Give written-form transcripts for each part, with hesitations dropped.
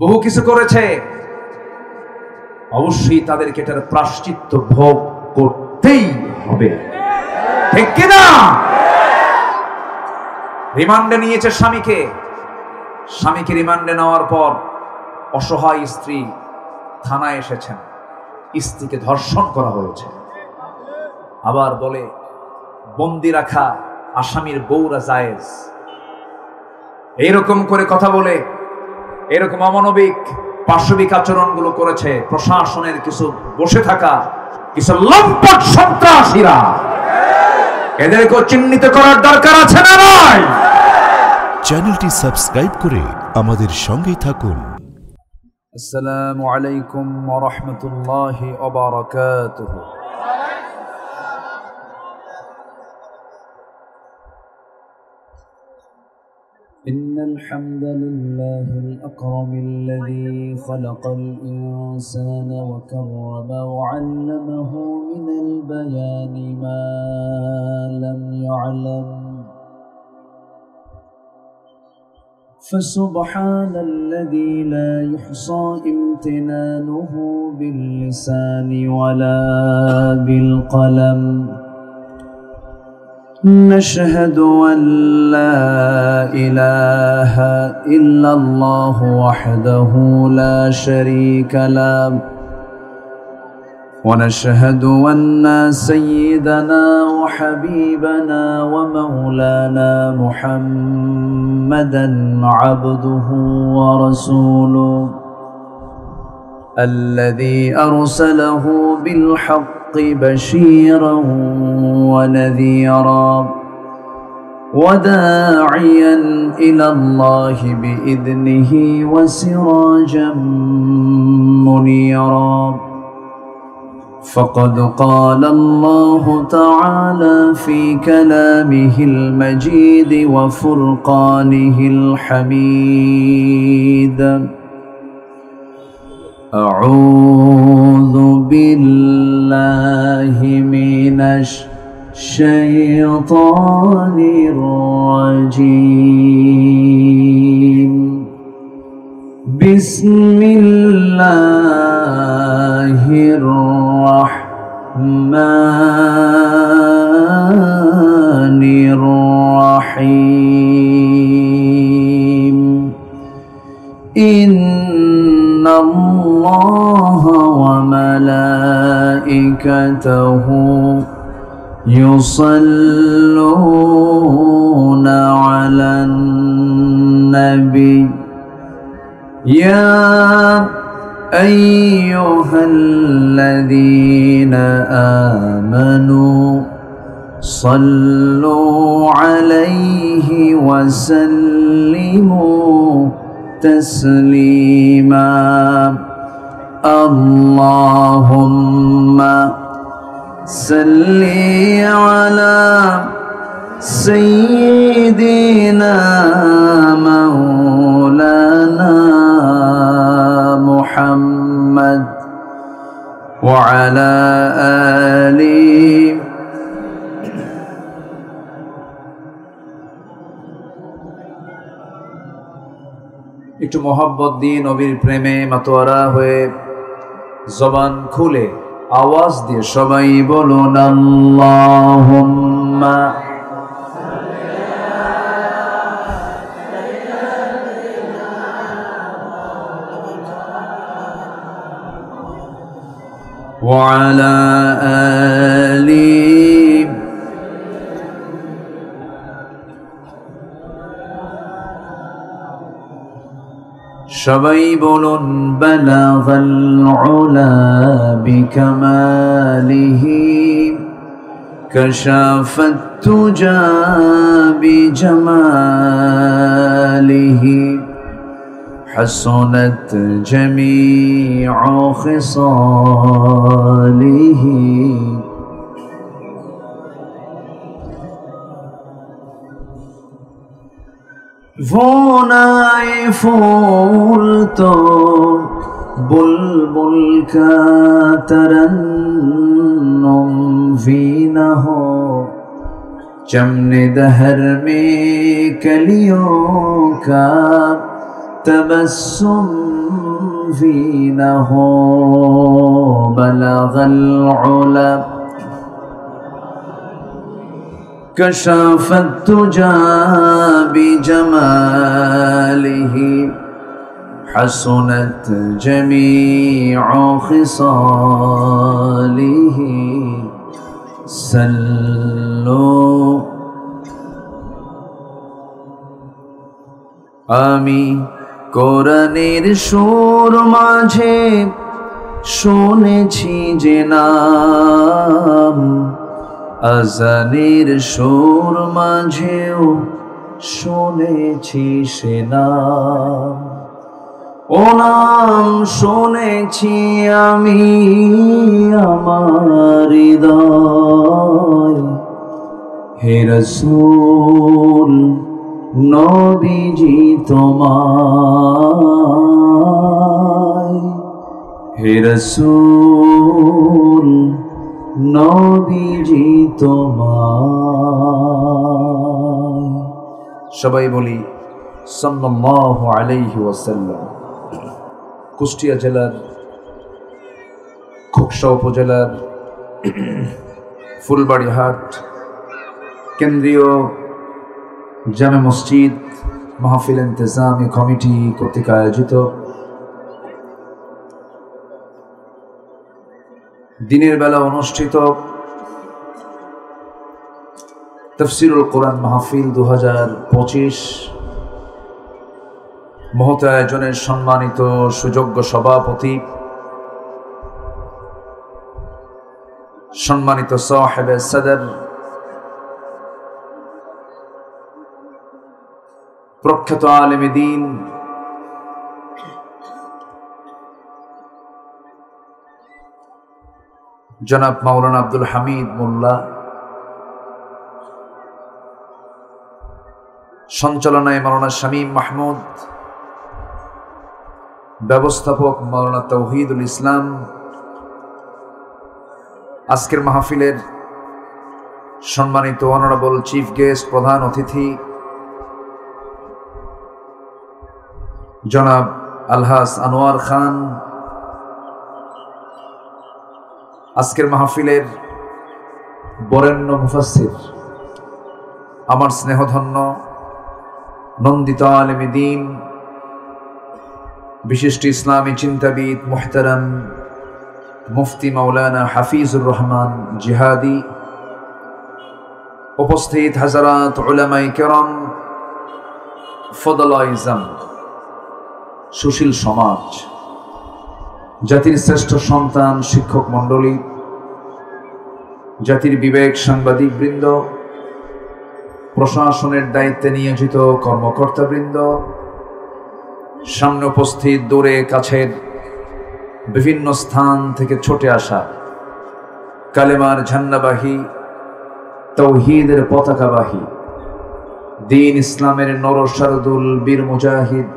বহু কিছু করেছে, অবশ্যই তাদেরকে এটার প্রায়শ্চিত্ত ভোগ করতেই হবে, ঠিক কিনা? রিমান্ডে নিয়েছে স্বামীকে রিমান্ডে নেওয়ার পর অসহায় স্ত্রী থানায় এসেছেন, স্ত্রীকে ধর্ষণ করা হয়েছে। আবার বলে বন্দি রাখা আসামির বউরা জায়েজ। এইরকম করে কথা বলে এরকম অমানবিক পাশবিক আচরণগুলো করেছে প্রশাসনের কিছু বসে থাকা কিছু লম্পট সন্ত্রাসীরা। এদেরকে চিহ্নিত করার দরকার আছে না নাই? চ্যানেলটি সাবস্ক্রাইব করে আমাদের সঙ্গেই থাকুন। আসসালামু আলাইকুম ওয়া রাহমাতুল্লাহি ওয়া বারাকাতুহু। إن الحمد لله الأكرم الذي خلق الإنسان وكرم وعلمه من البيان ما لم يعلم، فسبحان الذي لا يحصى امتنانه باللسان ولا بالقلم. نشهد أن لا إله إلا الله وحده لا شريك له، ونشهد أن سيدنا وحبيبنا ومولانا محمدا عبده ورسوله الذي أرسله بالحق بشيرا ونذيرا وداعيا إلى الله بإذنه وسراجا منيرا. فقد قال الله تعالى في كلامه المجيد وفرقانه الحميد: أعوذ بالله من الشيطان الرجيم. بسم الله الرحمن الرحيم. إن الله وملائكته يصلون على النبي يا أيها الذين آمنوا صلوا عليه وسلموا تسليما. اللهم صل على سيدنا مولانا محمد وعلى آله একটু মোহাব্বত দিয়ে নবীর প্রেমে মাতোয়ারা হয়ে জবান খুলে আওয়াজ দিয়ে সবাই বলুন আল্লাহুম্মা ওয়া আলা আলি। সবাই বলুন বালাগাল উলা বিকামালিহি কাশাফাত তুজা বিজামালিহি হাসানাত জামিউ খিসালিহি। ভোনায় ফুল তো बुलबुल का तरन्नुम भी न हो, चमन दहर में कलियों का تبسم فينه بلغ العلا كشف الدجى بجماله حسنت جميع خصاله سلوا আমি কোরআনের সুর মাঝে শুনেছি যে নাম, আজানের সুর মাঝেও শুনেছি সে নাম। ও নাম শুনেছি আমি আমার হৃদয়, হে রাসূল নবীজি তোমায়, হে রাসূল নবীজি তোমায়। সবাই বলি সাল্লাল্লাহু আলাইহি ওয়াসাল্লাম। কুষ্টিয়া জেলার খোকসা উপজেলার ফুলবাড়িহাট কেন্দ্রীয় জামে মসজিদ মাহফিল ইন্তেজামি কমিটি কর্তৃক আয়োজিত দিনের বেলা অনুষ্ঠিত তাফসীরুল কোরআন মাহফিল 2025 মহৎ আয়োজনের সম্মানিত সুযোগ্য সভাপতি, সম্মানিত সাহেবে সদর, প্রখ্যাত আলেমে দ্বীন, জনাব মাওলানা আব্দুল হামিদ মোল্লা, সঞ্চালনায় মাওলানা শামীম মাহমুদ, ব্যবস্থাপক মাওলানা তৌহিদুল ইসলাম, আজকের মাহফিলের সম্মানিত অনারেবল চিফ গেস্ট, প্রধান অতিথি জনাব আলহাজ আনোয়ার খান, আজকের মাহফিলের বরেণ্য মুফাসসির, আমার স্নেহধন্য নন্দিত আলেমে দ্বীন, বিশিষ্ট ইসলামী চিন্তাবিদ মুহতারাম মুফতি মাওলানা হাফিজুর রহমান জিহাদি, উপস্থিত হাজারাত উলামায়ে কেরাম, ফদলাইজাম, সুশীল সমাজ, জাতির শ্রেষ্ঠ সন্তান শিক্ষক মণ্ডলী, জাতির বিবেক সাংবাদিক বৃন্দ, প্রশাসনের দায়িত্বে নিয়োজিত কর্মকর্তাবৃন্দ, সামনে উপস্থিত দূরে কাছের বিভিন্ন স্থান থেকে ছুটে আসা কালেমার ঝান্ডাবাহী, তৌহিদের পতাকাবাহী, দ্বীন ইসলামের নরশারদুল বীর মুজাহিদ,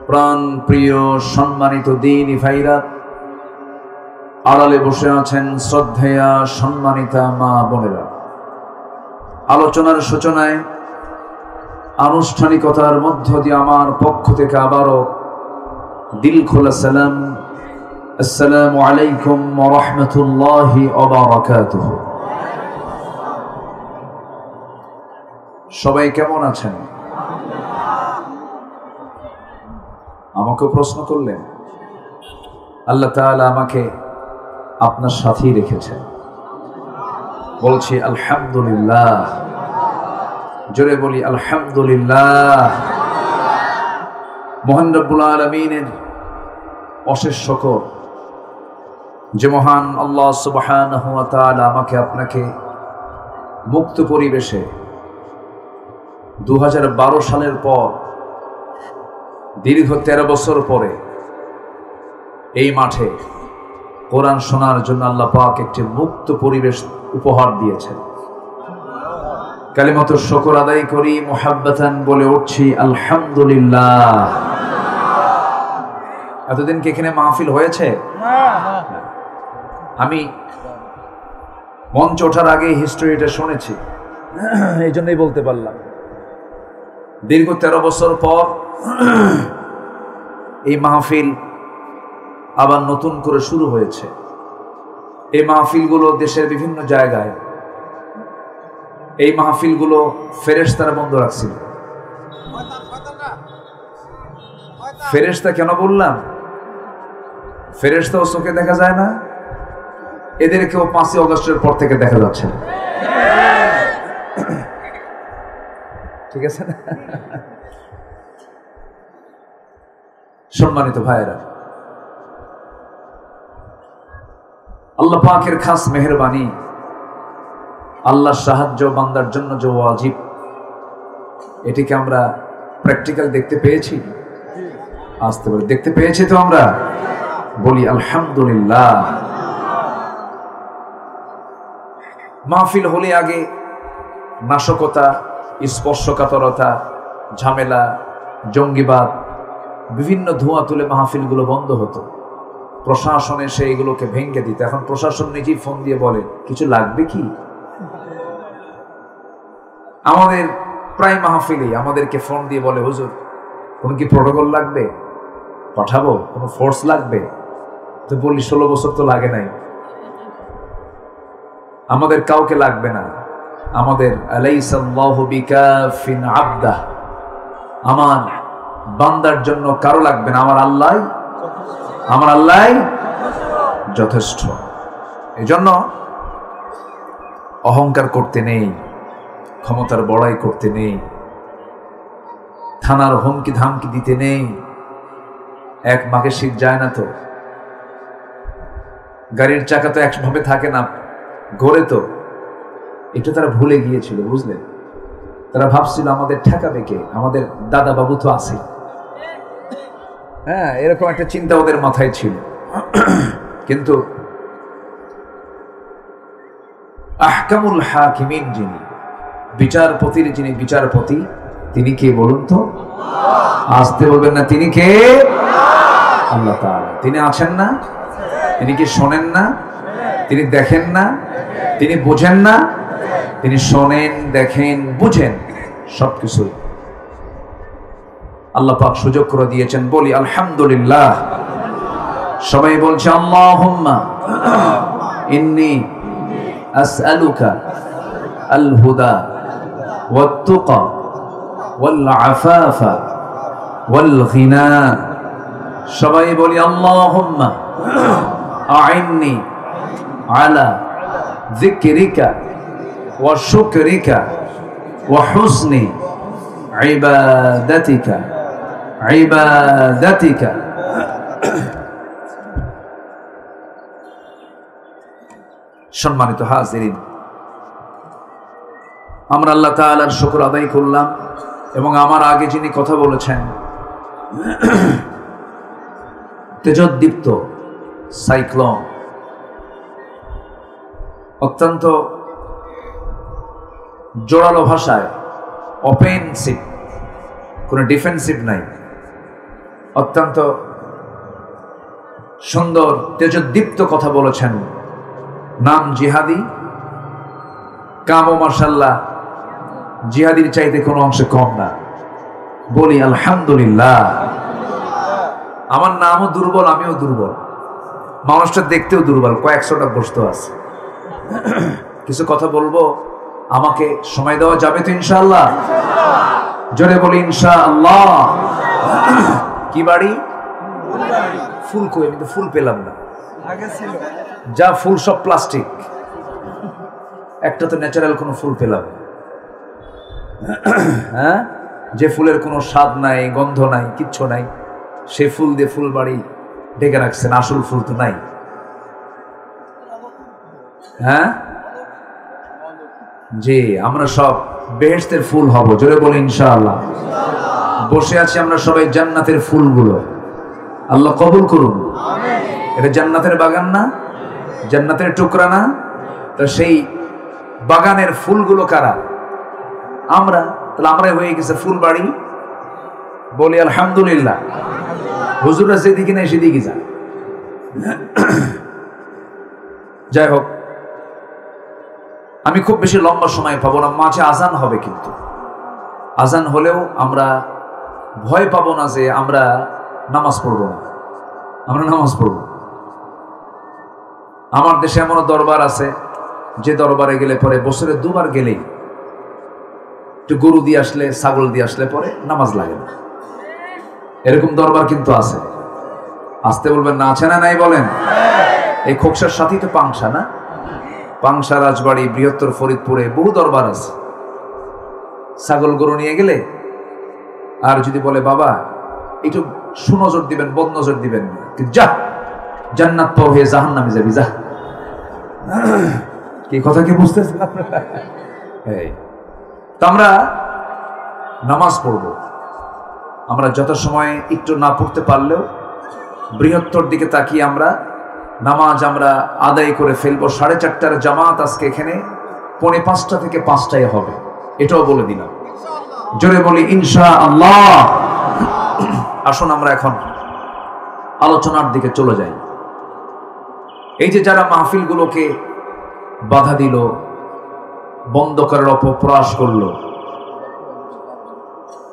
প্রাণ প্রিয় সম্মানিত দ্বীনি ভাইরা, আড়ালে বসে আছেন শ্রদ্ধেয়া সম্মানিতা মা বোনেরা, আলোচনার সূচনায় আনুষ্ঠানিকতার মধ্য দিয়ে আমার পক্ষ থেকে আবারও দিল খোলা সালাম, আসসালামু আলাইকুম ওয়া রাহমাতুল্লাহি ওয়া বারাকাতুহু। সবাই কেমন আছেন? আমাকে প্রশ্ন করলেন, আল্লাহ তাআলা আমাকে আপনার সাথেই রেখেছেন। বলছি আলহামদুলিল্লাহ, জোরে বলি আলহামদুলিল্লাহ। মহান রব্বুল আলামিনের অশেষ শুকর যে মহান আল্লাহ সুবহানাহু ওয়া তাআলা আমাকে আপনাকে মুক্ত পরিবেশে 2012 সালের পর দীর্ঘ 13 বছর পরে এই মাঠে কোরআন শোনার জন্য আল্লাহ পাক একটি মুক্ত পরিবেশ উপহার দিয়েছেন। কালিমাতুর শুকর আদায় করি, মুহাব্বাতান বলে উঠছি আলহামদুলিল্লাহ। এতদিন কি এখানে মাহফিল হয়েছে? আমি মঞ্চ ওঠার আগে হিস্ট্রিটা শুনেছি, এই জন্যই বলতে পারলাম। দীর্ঘ 13 বছর পর এই মাহফিল আবার নতুন করে শুরু হয়েছে। এই মাহফিলগুলো দেশের বিভিন্ন জায়গায়, এই মাহফিলগুলো ফেরেশতারা বন্ধ রাখছিল। ফেরেশতা কেন বললাম? ফেরেশতাও চোখে দেখা যায় না, এদেরকেও 5ই আগস্টের পর থেকে দেখা যাচ্ছে না। ঠিক আছে না? সম্মানিত ভাইয়েরা, আল্লাহ পাকের খাস মেহেরবানি, আল্লাহর সাহায্য বান্দার জন্য যে ওয়াজিব, এটিকে আমরা প্র্যাকটিক্যাল দেখতে পেয়েছি। আসতে পারে দেখতে পেয়েছি তো আমরা বলি আলহামদুলিল্লাহ। মাহফিল হলে আগে নাশকতা, স্পর্শকাতরতা, ঝামেলা, জঙ্গিবাদ, বিভিন্ন ধোঁয়া তুলে মাহফিলগুলো বন্ধ হতো। প্রশাসন এসে এগুলোকে ভেঙে দিত। এখন প্রশাসন নিজেই ফোন দিয়ে বলে কিছু লাগবে কি। আমাদের প্রায় মাহফিলেই আমাদেরকে ফোন দিয়ে বলে, হুজুর কোনো কি প্রোটোকল লাগবে, পাঠাবো, কোনো ফোর্স লাগবে? তো বলি 16 বছর তো লাগে নাই, আমাদের কাউকে লাগবে না। আমাদের আলাইসাল্লাহু বিকাফিন আবদাহ, আমার বান্দার জন্য কারো লাগবে না, আমার আল্লাহ যথেষ্ট। এজন্য অহংকার করতে নেই, ক্ষমতার বড়াই করতে নেই, থানার হুমকি ধামকি দিতে নেই। এক মাঘে শীত যায় না তো, গাড়ির চাকা তো একভাবে থাকে না, ঘোরে তো। এটা তারা ভুলে গিয়েছিল, বুঝলেন? তারা ভাবছিল আমাদের ঠেকাবে কে, আমাদের দাদা বাবু তো আছে। হ্যাঁ, এরকম একটা চিন্তা ওদের মাথায় ছিল। কিন্তু আহকামুল হাকিমিন, যিনি বিচারপতির যিনি বিচারপতি, তিনি কে বলুন তো? আসতে বলবেন না, তিনি কে? আল্লাহ তাআলা। তিনি আছেন না? তিনি কি শোনেন না? তিনি দেখেন না? তিনি বোঝেন না? তিনি শোনেন, দেখেন, বুঝেন সবকিছু। আল্লাহ পাক সুযোগ করে দিয়েছেন, বলি আলহামদুলিল্লাহ। সবাই বলছে আল্লাহুম্মা ইন্নী আসআলুকা আল হুদা ওয়াত তুকা ওয়াল আফাফা ওয়াল গিনা। সবাই বলি আল্লাহুম্মা আইন্নি আলা যিকরিকা ওয়া শুকরিকা ওয়া হুসনি ইবাদাতিকা। সম্মানিত হাজিরিন, আমরা আল্লাহ তাআলার শুকর আদায় করলাম। এবং আমার আগে যিনি কথা বলেছেন, তেজোদ্দীপ্ত সাইক্লোন, অত্যন্ত জোরালো ভাষায়, অফেন্সিভ, কোনো ডিফেন্সিভ নাই, অত্যন্ত সুন্দর তেজোদ্দীপ্ত কথা বলেছেন। নাম জিহাদি, কামও মাশাআল্লাহ জিহাদির চাইতে কোনো অংশে কম না। বলি আলহামদুলিল্লাহ। আমার নামও দুর্বল, আমিও দুর্বল, মানুষটা দেখতেও দুর্বল, কয়েকশোটা বস্তু আছে। কিছু কথা বলবো, আমাকে সময় দেওয়া যাবে তো ইনশাআল্লাহ? জোরে বলি ইনশাআল্লাহ। কি বাড়ি? ফুল কই? আমি তো ফুল পেলাম না। যা ফুল সব প্লাস্টিক, একটা তো ন্যাচারাল কোনো ফুল পেলাম। হ্যাঁ, যে ফুলের কোনো স্বাদ নাই, গন্ধ নাই, কিচ্ছু নাই, সে ফুল দিয়ে ফুল বাড়ি ঢেকে রাখছেন, আসল ফুল তো নাই। হ্যাঁ জি, আমরা সব বেহেশতের ফুল হব, জোরে বলি ইনশাআল্লাহ। বসে আছি আমরা সবাই জান্নাতের ফুলগুলো, আল্লাহ কবুল করুন। এটা জান্নাতের বাগান না, জান্নাতের টুকরা না? তো সেই বাগানের ফুলগুলো কারা? আমরা। তাহলে আমরাই হয়ে গেছে ফুল বাড়ি। বলি আলহামদুলিল্লাহ। হুজুররা যেদিকে নেই সেদিকে যা। যাই হোক, আমি খুব বেশি লম্বা সময় পাবো না, মাঝে আজান হবে, কিন্তু আজান হলেও আমরা ভয় পাবো না যে আমরা নামাজ পড়বো না, আমরা নামাজ পড়বো। আমার দেশে এমনও দরবার আছে যে দরবারে গেলে পরে বছরে 2 বার গেলেই একটু গরু দিয়ে আসলে, ছাগল দিয়ে আসলে পরে নামাজ লাগে না। এরকম দরবার কিন্তু আছে। আসতে বলবেন না, আছে না নাই বলেন? এই খোকসার সাথেই তো পাংশা, না? পাংশা, রাজবাড়ি, বৃহত্তর ফরিদপুরে বহু দরবার আছে। ছাগল গরু নিয়ে গেলে আর যদি বলে বাবা একটু সুনজর দিবেন, বদনজর দিবেন না, যা জান্নাত পর হয়ে জাহান্নামে যাবি, যা। কি কথা কি বুঝতেছেন আপনারা? তো আমরা নামাজ পড়ব। আমরা যত সময় একটু না পড়তে পারলেও বৃহত্তর দিকে তাকিয়ে আমরা নামাজ আমরা আদায় করে ফেলবো। 4:30টার জামাত আজকে এখানে 4:45 থেকে 5টায় হবে, এটাও বলে দিলাম। জোরে বলি ইনশাআল্লাহ। আসুন আমরা এখন আলোচনার দিকে চলে যাই। এই যে যারা মাহফিলগুলোকে বাধা দিল, বন্ধ করার অপপ্রয়াস করলো,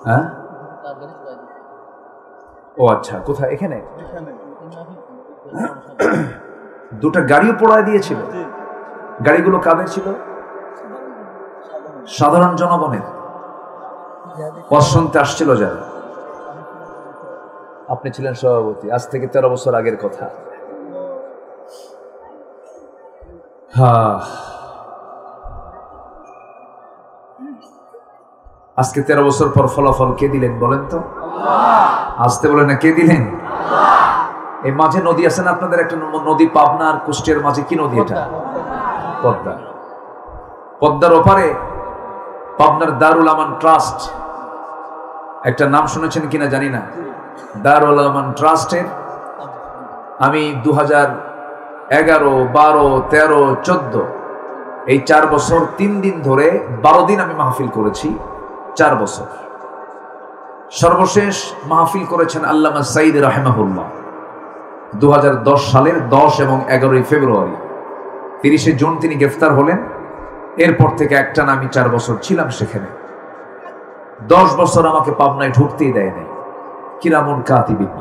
হ্যাঁ? ও আচ্ছা, কোথায়? এখানে 2টা গাড়িও পোড়ায় দিয়েছিল। গাড়িগুলো কাদের ছিল? সাধারণ জনগণের। শুনতে আসছিল যারা। আপনি ছিলেন সভাপতি, আজ থেকে 13 বছর আগের কথা। আজকে 13 বছর পর ফলাফল কে দিলেন বলেন তো? আসতে বলেন না, কে দিলেন? এই মাঝে নদী আছে না আপনাদের, একটা নদী, পাবনা আর কুষ্টিয়ার মাঝে। কি নদী এটা? পদ্মা। পদ্মার ওপারে পাবনার দারুল আমান ট্রাস্ট, একটা নাম শুনেছেন কিনা জানি না। দারুল আমান ট্রাস্টের আমি 2011, 12, 13, 14 এই 4 বছর 3 দিন ধরে 12 দিন আমি মাহফিল করেছি। 4 বছর। সর্বশেষ মাহফিল করেছেন আল্লামা সাঈদ রাহিমাহুল্লাহ 2010 সালের 10 এবং 11 ফেব্রুয়ারি। 30 জুন তিনি গ্রেফতার হলেন। এরপর থেকে একটানা আমি 4 বছর ছিলাম সেখানে। 10 বছর আমাকে পাবনায় ঢুকতেই দেয় নাই। কিরামুন কাতিবিন,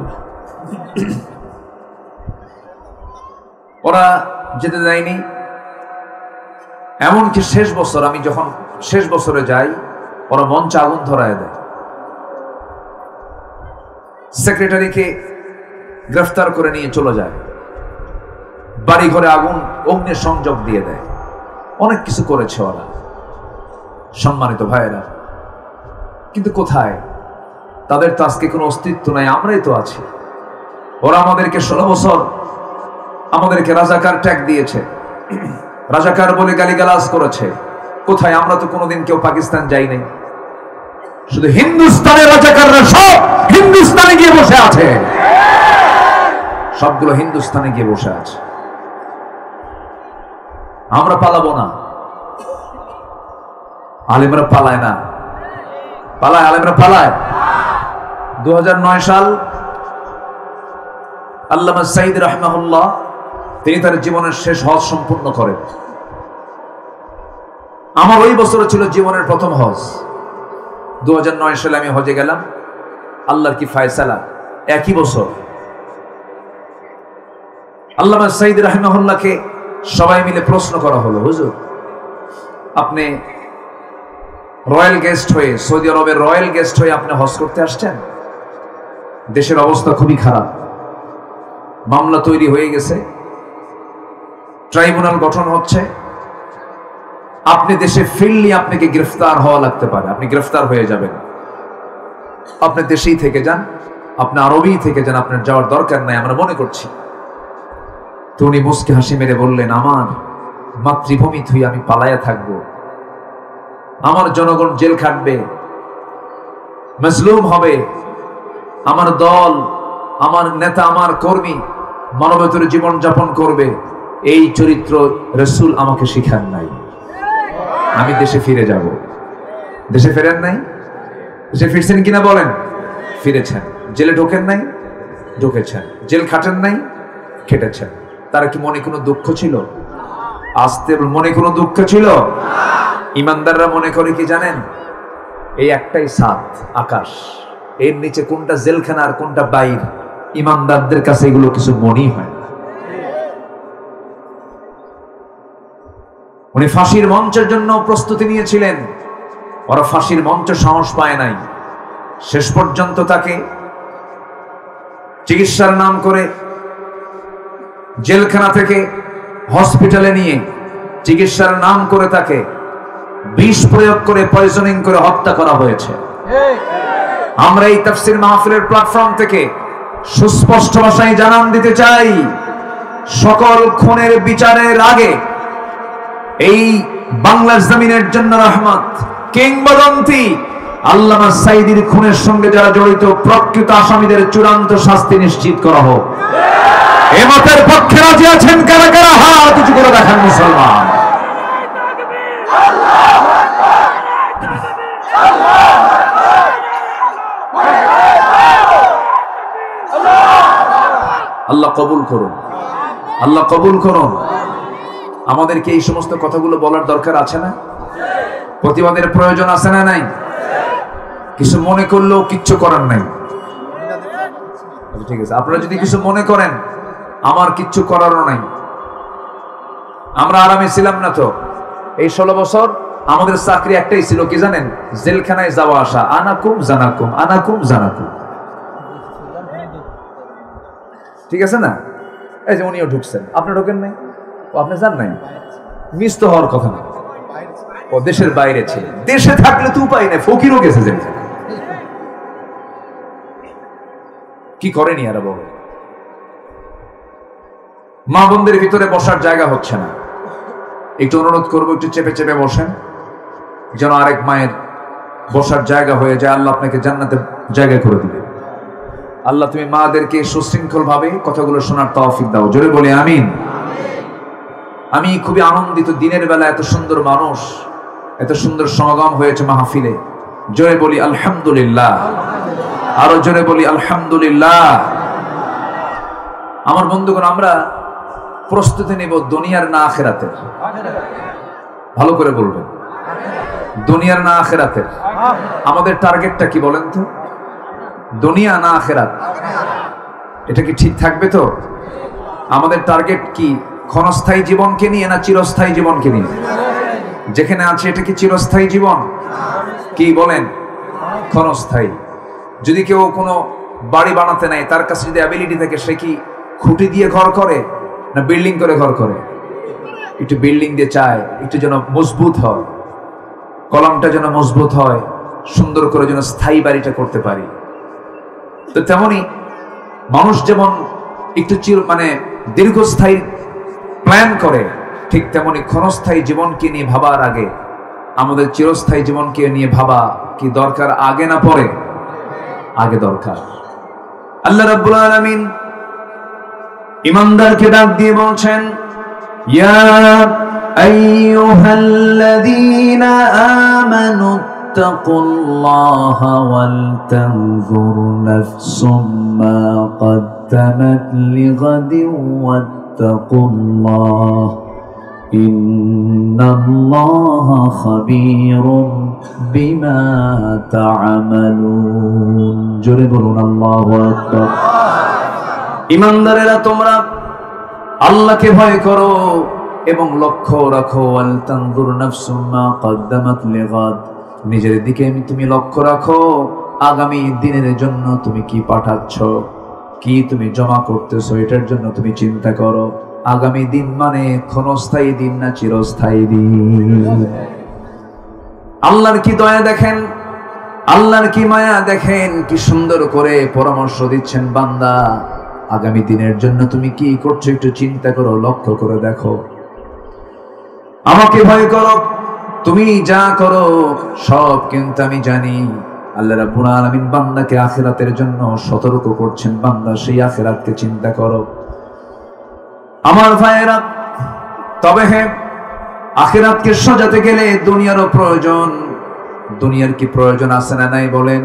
ওরা যেতে দেয়নি। এমনকি শেষ বছর আমি যখন শেষ বছরে যাই, ওরা মঞ্চে আগুন ধরায় দেয়। সেক্রেটারিকে গ্রেফতার করে নিয়ে চলে যায়। বাড়ি ঘরে আগুন, অগ্নি সংযোগ দিয়ে দেয়। অনেক কিছু করেছে ওরা, সম্মানিত ভাইয়েরা। কিন্তু কোথায়? তাদের তো আজকে কোনো অস্তিত্ব নাই, আমরাই তো আছি। ওরা আমাদেরকে 16 বছর আমাদেরকে রাজাকার ট্যাগ দিয়েছে, রাজাকার বলে গালিগালাজ করেছে। কোথায়? আমরা তো কোনোদিন কেউ পাকিস্তান যাই নাই। শুধু হিন্দুস্তানের রাজাকাররা সব হিন্দুস্তানে গিয়ে বসে আছে, সবগুলো হিন্দুস্তানে গিয়ে বসে আছে। আমরা পালাবো না। আলেমরা পালায় না, পালায়, আলেমরা পালায়। 2009 সাল আল্লামা সাঈদ রাহিমাহুল্লাহ তিনি তার জীবনের শেষ হজ সম্পূর্ণ করেন। আমার ওই বছর ছিল জীবনের প্রথম হজ। 2009 সালে আমি হজে গেলাম। আল্লাহর কি ফায়সালা, একই বছর আল্লামা সাঈদ রাহিমাহুল্লাহকে সবাই মিলে প্রশ্ন করা হলো, হুজুর আপনি রয়্যাল গেস্ট হয়ে, সৌদি আরবের রয়্যাল গেস্ট হয়ে আপনি হজ করতে আসছেন। দেশের অবস্থা খুবই খারাপ, মামলা তৈরি হয়ে গেছে, ট্রাইব্যুনাল গঠন হচ্ছে। আপনি দেশে ফিরলে আপনাকে গ্রেফতার হওয়া লাগতে পারে, আপনি গ্রেফতার হয়ে যাবেন। আপনি দেশেই থেকে যান, আপনি আরবেই থেকে যান, আপনার যাওয়ার দরকার নাই, আমরা মনে করছি। তো উনি মুস্কি হাসি মেরে বললেন, আমার মাতৃভূমি থুই আমি পালায়া থাকবো, আমার জনগণ জেল খাটবে, মজলুম হবে, আমার দল, আমার নেতা, আমার কর্মী মানবতার জীবন যাপন করবে। এই চরিত্র রাসূল আমাকে শিখান নাই। আমি দেশে ফিরে যাব। দেশে ফেরেন নাই? দেশে ফিরছেন কিনা বলেন? ফিরেছেন। জেলে ঢোকেন নাই? ঢুকেছেন। জেল খাটেন নাই? খেটেছেন। তারা কি মনে কোনো দুঃখ ছিল? আসতে মনে কোনো দুঃখ ছিল? ইমানদাররা মনে করে কি জানেন? এই একটাই ছাদ, আকাশ, এর নিচে কোনটা জেলখানা আর কোনটা বাইর ইমানদারদের কাছে এগুলো কিছু মনেই হয় না। উনি ফাঁসির মঞ্চের জন্য প্রস্তুতি নিয়েছিলেন, ওরা ফাঁসির মঞ্চ সাহস পায় নাই। শেষ পর্যন্ত তাকে চিকিৎসার নাম করে জেলখানা থেকে হসপিটালে নিয়ে চিকিৎসার নাম করে তাকে বিষ প্রয়োগ করে পয়জনিং করে হত্যা করা হয়েছে। আমরা এই তাফসীর মাহফিলের প্ল্যাটফর্ম থেকে সুস্পষ্ট ভাষায় জানান দিতে চাই, সকল খুনের বিচারের আগে এই বাংলার জমিনের জন্য রহমত, কিংবদন্তি আল্লামা সাঈদীর খুনের সঙ্গে যারা জড়িত প্রকৃত আসামিদের চূড়ান্ত শাস্তি নিশ্চিত করা হোক। এ মতের পক্ষে রাজি আছেন কারা কারা? হাত উঁচু করে দেখান মুসলমান। আল্লাহ কবুল করুন, আল্লাহ কবুল করুন। আমাদেরকে এই সমস্ত কথাগুলো বলার দরকার আছে না? প্রতিবাদের প্রয়োজন আছে না নাই? কিছু মনে করলেও কিচ্ছু করার নাই। ঠিক আছে, আপনারা যদি কিছু মনে করেন, আমার কিচ্ছু করারও নাই। আমরা আরামে ছিলাম না তো এই 16 বছর। আমাদের চাকরি একটাই ছিল, কি জানেন? জেলখানায় যাওয়া আসা, আনাকুম জানাকুম, আনাকুম জানাকুম। ঠিক আছে না? এই যে উনিও ঢুকছেন, আপনি ঢোকেন নাই, ও আপনি যান নাই, মিস তো হওয়ার কথা না। ও দেশের বাইরে ছিল, দেশে থাকলে তো উপায় নেই, ফকিরও গেছে জেলখানায়। কি করেনি এরা বলো? মা বোনদের ভিতরে বসার জায়গা হচ্ছে না। একটু অনুরোধ করবো, একটু চেপে চেপে বসেন, যেন আরেক মায়ের বসার জায়গা হয়ে যায়। আল্লাহ আপনাকে জান্নাতে জায়গা করে দিবে। আল্লাহ তুমি মাদেরকে সুশৃঙ্খল ভাবে কথাগুলো শোনার তৌফিক দাও। জোরে বলি আমিন। আমি খুবই আনন্দিত, দিনের বেলা এত সুন্দর মানুষ, এত সুন্দর সমাগম হয়েছে মাহফিলে। জোরে বলি আলহামদুলিল্লাহ, আরো জোরে বলি আলহামদুলিল্লাহ। আমার বন্ধুগণ, আমরা প্রস্তুতি নেব দুনিয়ার না আখিরাতের। ভালো করে বলবেন, দুনিয়ার না আখিরাতের। আমাদের টার্গেটটা কি বলেন তো? দুনিয়া না আখিরাত? এটা কি ঠিক থাকবে তো? আমাদের টার্গেট কি ক্ষণস্থায়ী জীবনকে নিয়ে না চিরস্থায়ী জীবনকে নিয়ে? যেখানে আছে এটা কি চিরস্থায়ী জীবন? কি বলেন? ক্ষণস্থায়ী। যদি কেউ কোনো বাড়ি বানাতে নেয়, তার কাছে যদি অ্যাবিলিটি থাকে, সে কি খুঁটি দিয়ে ঘর করে না বিল্ডিং করে ঘর করে? একটু বিল্ডিং দিয়ে চায় একটু যেন মজবুত হয়, কলমটা যেন মজবুত হয়, সুন্দর করে যেন স্থায়ী বাড়িটা করতে পারি। তো তেমনি মানুষ যেমন একটু দীর্ঘস্থায়ী প্ল্যান করে, ঠিক তেমনি ক্ষণস্থায়ী জীবনকে নিয়ে ভাবার আগে আমাদের চিরস্থায়ী জীবনকে নিয়ে ভাবা কি দরকার? আগে না পরে? আগে দরকার। আল্লাহ রাব্বুল আলামিন ইমানদারকে ডাক দিয়ে বলছেন, ইয়া আইয়ুহাল্লাযীনা আমানু তাকুল্লাহা ওয়াল তানজুর নাফসুম মা قدمت لغد واتقوا الله إن الله خبير بما تعملون জোরে বলুন আল্লাহু আকবার। ঈমানদারেরা, তোমরা আল্লাহকে ভয় করো এবং লক্ষ্য রাখো, ওয়াল তানজুর নাফসুম মা قدمت لغد, নিজের দিকে তুমি লক্ষ্য রাখো, আগামী দিনের জন্য তুমি কি পাঠাচ্ছ, কি তুমি জমা করতেছো, এটার জন্য তুমি চিন্তা করো। আগামী দিন মানে ক্ষণস্থায়ী দিন না চিরস্থায়ী দিন? আল্লাহর কি দয়া দেখেন, আল্লাহর কি মায়া দেখেন, কি সুন্দর করে পরামর্শ দিচ্ছেন, বান্দা আগামী দিনের জন্য তুমি কি করছো একটু চিন্তা করো, লক্ষ্য করে দেখো। আমাকে ভয় করো, তুমি যা করো সব কিন্তু আমি জানি। আল্লাহ রাব্বুল আলামিন বান্দাকে আখিরাতের জন্য সতর্ক করছেন, বান্দা সেই আখিরাতকে চিন্তা করো। আমার ভাইয়েরা, তবে হ্যাঁ, আখিরাতকে সাজাতে গেলে দুনিয়ারও প্রয়োজন। দুনিয়ার কি প্রয়োজন আছে না নাই বলেন?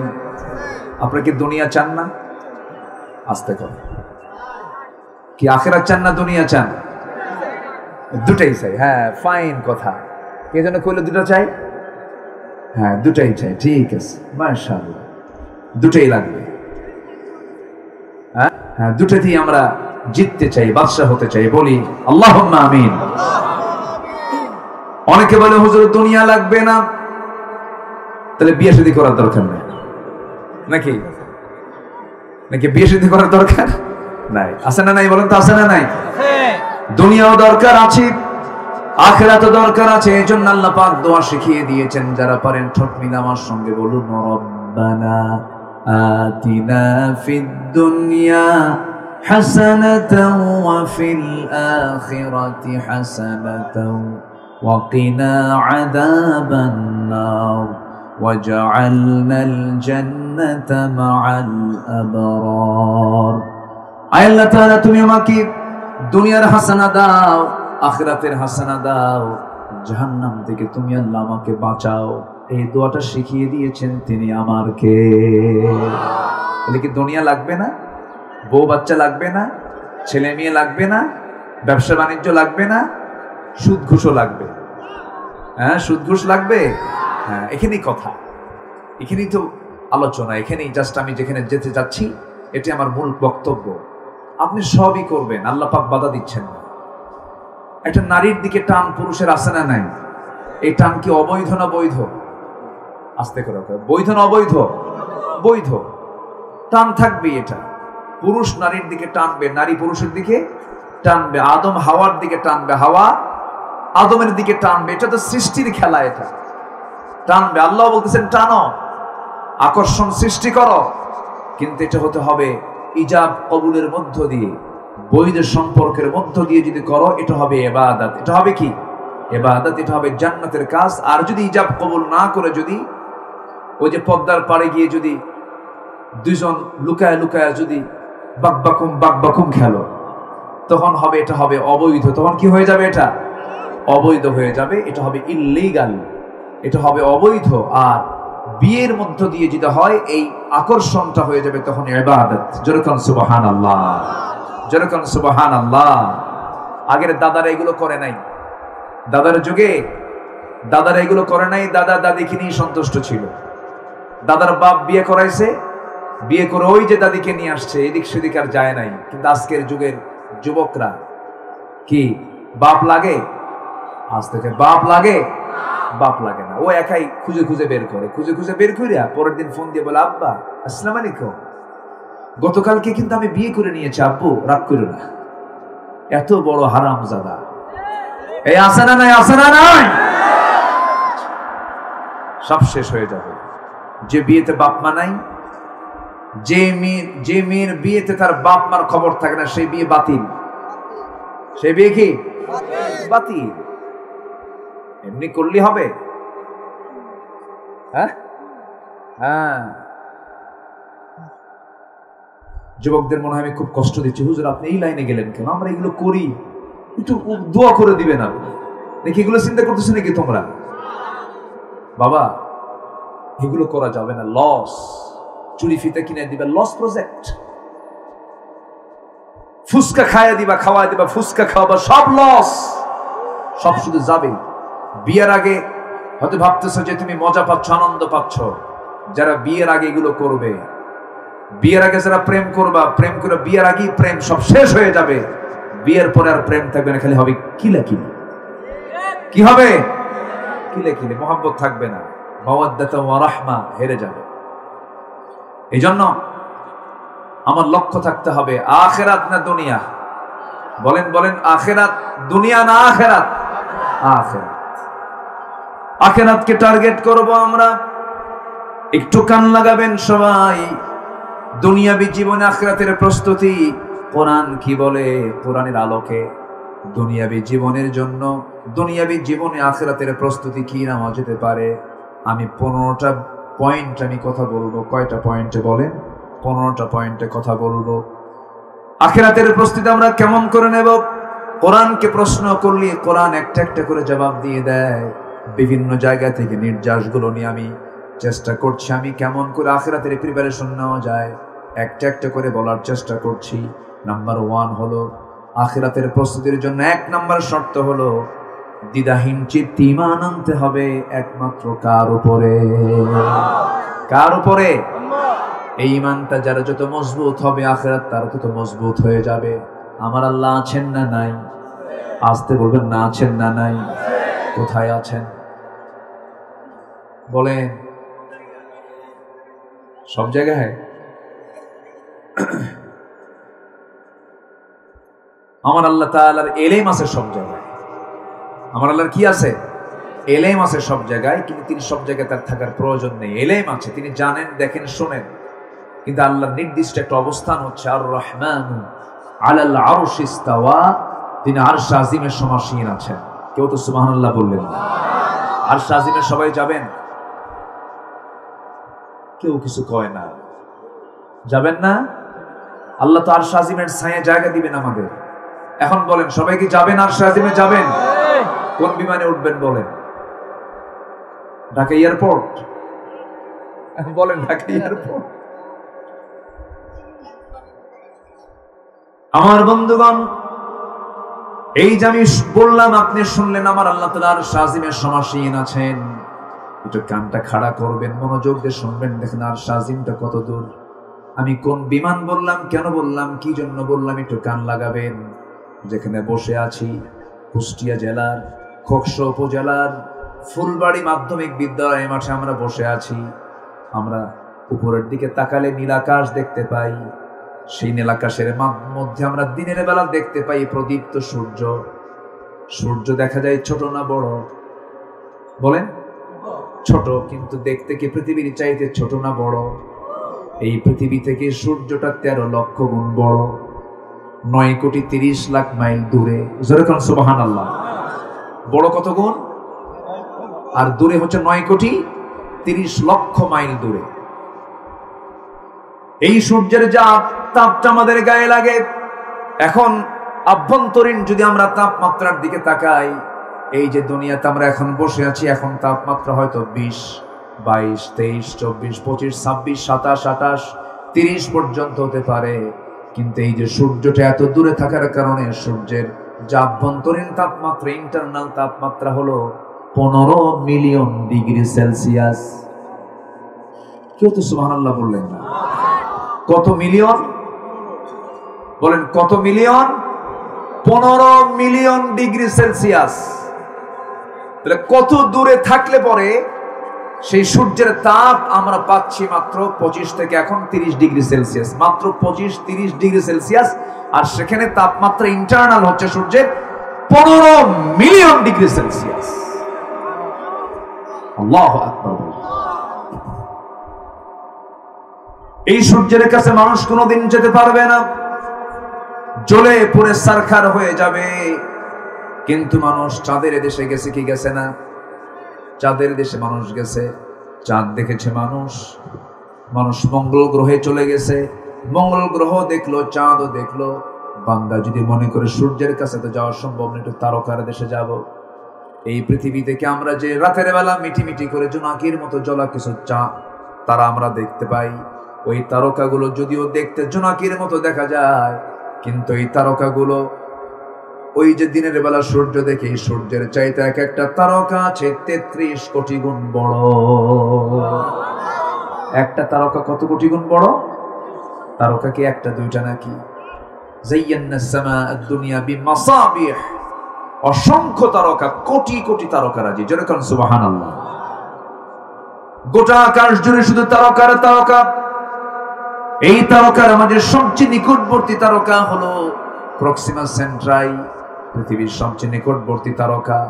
আপনারা কি দুনিয়া চান না? আস্তে করে, কি আখিরাত চান না দুনিয়া চান? দুটাই চাই। হ্যাঁ, ফাইন কথা। কে যেন কইলো দুটো চাই? হ্যাঁ, দুটাই চাই। ঠিক আছে, মাশাআল্লাহ, দুটাই লাগবে। হ্যাঁ। হ্যাঁ, দুটোতেই আমরা জিততে চাই, বাদশা হতে চাই, বলি আল্লাহুম্মা আমিন। অনেকে বলে হুজুর দুনিয়া লাগবে না, তাহলে বিয়ে শাদী করার দরকার নেই নাকি? নাকি বিয়ে শাদী করার দরকার নাই? আছে না নাই বলেন তো? আছে না নাই? দুনিয়াও দরকার আছে, আখিরাতও দরকার আছে। এই জন্য আল্লাহ পাক দোয়া শিখিয়ে দিয়েছেন, যারা পারেন ঠোঁট মিলে আমার সঙ্গে বলুন, রব্বানা আতিনা ফিদ দুনিয়া হাসানাতাও ওয়া ফিল আখিরাতি হাসানাতাও ওয়া কিনা আযাবান নার ওয়াজআলনাল জান্নাতা মাআল আবরার। আয় আল্লাহ তাআলা, তুমি আমাকে দুনিয়ার হাসানা দাও, আখিরাতের হাসানা দাও, জাহান্নাম থেকে তুমি আল্লাহ আমাকে বাঁচাও। এই দোয়াটা শিখিয়ে দিয়েছেন তিনি আমারকে। বলে কি দুনিয়া লাগবে না? বউ বাচ্চা লাগবে না? ছেলে মেয়ে লাগবে না? ব্যবসা বাণিজ্য লাগবে না? সুদ ঘুষও লাগবে? হ্যাঁ, সুদ ঘুষ লাগবে। হ্যাঁ, এখানেই কথা, এখানেই তো আলোচনা, এখানেই জাস্ট আমি যেখানে যেতে যাচ্ছি এটি আমার মূল বক্তব্য। আপনি সবই করবেন, আল্লাহ পাক বাধা দিচ্ছেন না। একটা নারীর দিকে টান পুরুষের আছে না নাই? এই টান কি অবৈধ না বৈধ? আস্তে করে বৈধ না অবৈধ? বৈধ। টান থাকবে, এটা পুরুষ নারীর দিকে টানবে, নারী পুরুষের দিকে টানবে, আদম হাওয়ার দিকে টানবে, হাওয়া আদমের দিকে টানবে। এটা তো সৃষ্টির খেলা, এটা টানবে। আল্লাহ বলতেছেন টানো, আকর্ষণ সৃষ্টি করো, কিন্তু এটা হতে হবে ইজাব কবুলের মধ্য দিয়ে, বৈধ সম্পর্কের মধ্য দিয়ে যদি করো, এটা হবে ইবাদত। এটা হবে কি? ইবাদত। এটা হবে জান্নাতের কাজ। আর যদি ইজাব কবুল না করে, যদি ওই যে পদ্মার পাড়ে গিয়ে যদি দুইজন লুকায় লুকায় যদি বাকবাকুম খেলো, তখন হবে, এটা হবে অবৈধ। তখন কি হয়ে যাবে? এটা অবৈধ হয়ে যাবে, এটা হবে ইল্লিগাল, এটা হবে অবৈধ। আর বিয়ের মধ্য দিয়ে যেটা হয়, এই আকর্ষণটা হয়ে যাবে তখন ইবাদত। যেরকম সুবহানাল্লাহ, যেরকম সুবহানাল্লাহ। আগের দাদারা এগুলো করে নাই, দাদার যুগে দাদারা এগুলো করে নাই। দাদা দাদিকে নিয়ে সন্তুষ্ট ছিল। দাদার বাপ বিয়ে করাইছে, বিয়ে করে ওই যে দাদিকে নিয়ে আসছে, এদিক সেদিক আর যায় নাই। কিন্তু আজকের যুগের যুবকরা কি বাপ লাগে? আজ থেকে বাপ লাগে? বাপ লাগে না। ও একাই খুঁজে খুঁজে বের করে, খুঁজে খুঁজে বের করে পরের দিন ফোন দিয়ে বলে, আব্বা আসসালামু আলাইকুম, গতকালকে কিন্তু আমি বিয়ে করে নিয়েছি, আব্বু রাগ করো না। এত বড় হারামজাদা। এই আছে না নাই? আছে না নাই? সব শেষ হয়ে যাবে। যে বিয়েতে বাপ মা নাই, যে মেয়ের বিয়েতে তার বাপ মার খবর থাকে না, সেই বিয়ে বাতিল। সেই বিয়ে কি বাতিল? এমনি করলে হবে? হ্যাঁ, হ্যাঁ। যুবকদের মনে হয় আমি খুব কষ্ট দিচ্ছি, হুজুর আপনি এই লাইনে গেলেন কেন? আমরা এগুলো করি, একটু দোয়া করে দিবেন আপনি। দেখি এগুলো চিন্তা করতেছে নাকি তোমরা? বাবা এগুলো করা যাবে না, লস। চুরি ফিতে কিনে দিবা, লস প্রজেক্ট। ফুসকা খাওয়া দিবা, খাওয়া দিবা, ফুসকা খাওয়াবা, সব লস, সব শুধু যাবে। বিয়ের আগে হয়তো ভাবতেছ যে তুমি মজা পাচ্ছ, আনন্দ পাচ্ছ। যারা বিয়ের আগে এগুলো করবে, বিয়ের আগে যারা প্রেম করবা, প্রেম করে বিয়ের আগেই প্রেম সব শেষ হয়ে যাবে। বিয়ের পরে আর প্রেম থাকবে না, খালি হবে কিলাকিলি। কি হবে? কিলাকিলি, মোহাম্মত থাকবে না, মাওয়াদ্দাত ওয়া রাহমা হেরে যাবে। এই জন্য আমার লক্ষ্য থাকতে হবে আখিরাত না দুনিয়া? বলেন বলেন, আখিরাত দুনিয়া না আখিরাত? আখিরাত। আখিরাতকে টার্গেট করব আমরা। একটু কান লাগাবেন সবাই। দুনিয়াবী জীবনে আখিরাতের প্রস্তুতি কোরআন কি বলে? কোরআনের আলোকে দুনিয়াবী জীবনের জন্য, দুনিয়াবী জীবনে আখিরাতের প্রস্তুতি কি নামা যেতে পারে? আমি 15টা পয়েন্ট আমি কথা বলবো। কয়টা পয়েন্টে বলেন? 15টা পয়েন্টে কথা বলবো। আখিরাতের প্রস্তুতি আমরা কেমন করে নেব? কোরআনকে প্রশ্ন করলে কোরআন একটা একটা করে জবাব দিয়ে দেয়। বিভিন্ন জায়গা থেকে নির্যাসগুলো নিয়ে আমি চেষ্টা করছি আমি কেমন করে আখিরাতের প্রিপারেশন নেওয়া যায়, একটা একটা করে বলার চেষ্টা করছি। নাম্বার 1 হলো আখিরাতের প্রস্তুতির জন্য 1 নাম্বার শর্ত হলো দ্বিধাহীন চিত্তে ঈমান আনতে হবে একমাত্র কার উপরে? কার উপরে? এই ঈমানটা যারা যত মজবুত হবে আখিরাত তার তত মজবুত হয়ে যাবে। আমার আল্লাহ আছেন না নাই? আসতে বলবেন না, আছেন না নাই? কোথায় আছেন বলেন? সব জায়গায়। আমার আল্লাহ তাআলার এলেম আছে সব জায়গায়। আমার আল্লাহর কি আছে? এলেম আছে সব জায়গায়, কিন্তু তিনি সব জায়গায় তার থাকার প্রয়োজন নেই। এলেম আছে, তিনি জানেন, দেখেন, শোনেন, কিন্তু আল্লাহর নির্দিষ্ট একটা অবস্থান হচ্ছে আর রহমানু আলাল আরশি ইস্তাওয়া, তিনি আরশ আজিমের সমাসীন আছেন। কেউ তো সুবহানাল্লাহ বললেন না? আরশ আজিমে সবাই যাবেন? কেউ কিছু কয় না, যাবেন না? আল্লাহ তো আরশ আজিমের ছায়া জায়গা দিবেন আমাদের। এখন বলেন, সবাই কি যাবেন? আরশ আজিমে যাবেন? কোন বিমানে উঠবেন বলেন? ঢাকা এয়ারপোর্ট? বলেন ঢাকা এয়ারপোর্ট। আমার বন্ধুগণ, এই যে আমি বললাম, আপনি শুনলেন, আমার আল্লাহ তাআলা আরশ আজিমের সমাসীন আছেন। একটু কানটা খাড়া করবেন, মনোযোগ দিয়ে শুনবেন, দেখেন আরশ আজিমটা কত দূর। আমি কোন বিমান বললাম, কেন বললাম, কি জন্য বললাম, একটু কান লাগাবেন। যেখানে বসে আছি, কুষ্টিয়া জেলার খোকসা উপজেলার ফুলবাড়ি মাধ্যমিক বিদ্যালয় মাঠে আমরা বসে আছি। আমরা উপরের দিকে তাকালে নীল আকাশ দেখতে পাই। সেই নীল আকাশের মধ্যে আমরা দিনের বেলা দেখতে পাই প্রদীপ্ত সূর্য। সূর্য দেখা যায় ছোট না বড়? বলেন। ছোট, কিন্তু দেখতে কি পৃথিবীর চাইতে ছোট না বড়? এই পৃথিবী থেকে সূর্যটা 13 লক্ষ গুণ বড়, 9,30,00,000 মাইল দূরে। জোরে কোন সুবহানাল্লাহ। বড় কত গুণ? আর দূরে হচ্ছে 9,30,00,000 মাইল দূরে। এই সূর্যের যা তাপটা আমাদের গায়ে লাগে, এখন আভ্যন্তরীণ যদি আমরা তাপমাত্রার দিকে তাকাই, এই যে দুনিয়াতে আমরা এখন বসে আছি, এখন তাপমাত্রা হয়তো 20, 22, 23, 24, 25, 26, 27, 28, 30 পর্যন্ত হতে পারে। কিন্তু এই যে সূর্যটা এত দূরে থাকার কারণে সূর্যের যা আভ্যন্তরীণ তাপমাত্রা, ইন্টারনাল তাপমাত্রা হলো 15 মিলিয়ন ডিগ্রি সেলসিয়াস। কেউ তো সুবহানাল্লাহ বললেন না? কত মিলিয়ন? বলেন কত মিলিয়ন? 15 million degree Celsius. তাহলে কত দূরে থাকলে পরে সেই সূর্যের তাপ আমরা পাচ্ছি মাত্র 25 থেকে এখন 30 ডিগ্রি সেলসিয়াস, মাত্র 25-30 ডিগ্রি সেলসিয়াস। আর সেখানে তাপমাত্রা ইন্টারনাল হচ্ছে সূর্যের 15 মিলিয়ন ডিগ্রি সেলসিয়াস। আল্লাহু আকবার। এই সূর্যের কাছে মানুষ কোনোদিন যেতে পারবে না, জ্বলে পুড়ে সারখার হয়ে যাবে। কিন্তু মানুষ চাঁদের দেশে গেছে কি গেছে না? চাঁদের দেশে মানুষ গেছে, চাঁদ দেখেছে মানুষ। মানুষ মঙ্গল গ্রহে চলে গেছে, মঙ্গল গ্রহ দেখলো, চাঁদও দেখলো। বান্দা যদি মনে করে সূর্যের কাছে তো যাওয়া সম্ভব না, একটু তারকার দেশে যাব। এই পৃথিবী থেকে আমরা যে রাতের বেলা মিটিমিটি করে জোনাকির মতো জ্বলা কিছু তারা আমরা দেখতে পাই, ওই তারকাগুলো যদিও দেখতে জোনাকির মতো দেখা যায়, কিন্তু এই তারকাগুলো ওই যে দিনের বেলা সূর্য দেখে, সূর্যের চাইতে এক একটা তারকা আছে 33 কোটি গুণ বড়। একটা তারকা কত কোটি গুণ বড়? তারকা কি একটা দুইটা নাকি? যায়্যানাস সামাআদ দুনিয়া বিমাসাবিহ, অসংখ্য তারকা, কোটি কোটি তারকারাজি। জোরে কোন সুবহানাল্লাহ। গোটা আকাশ জুড়ে শুধু তারকার তারকা। এই তারকার আমাদের সবচেয়ে নিকটবর্তী তারকা হলো প্রক্সিমা সেন্ট্রাই, পৃথিবীর সবচেয়ে নিকটবর্তী তারকা।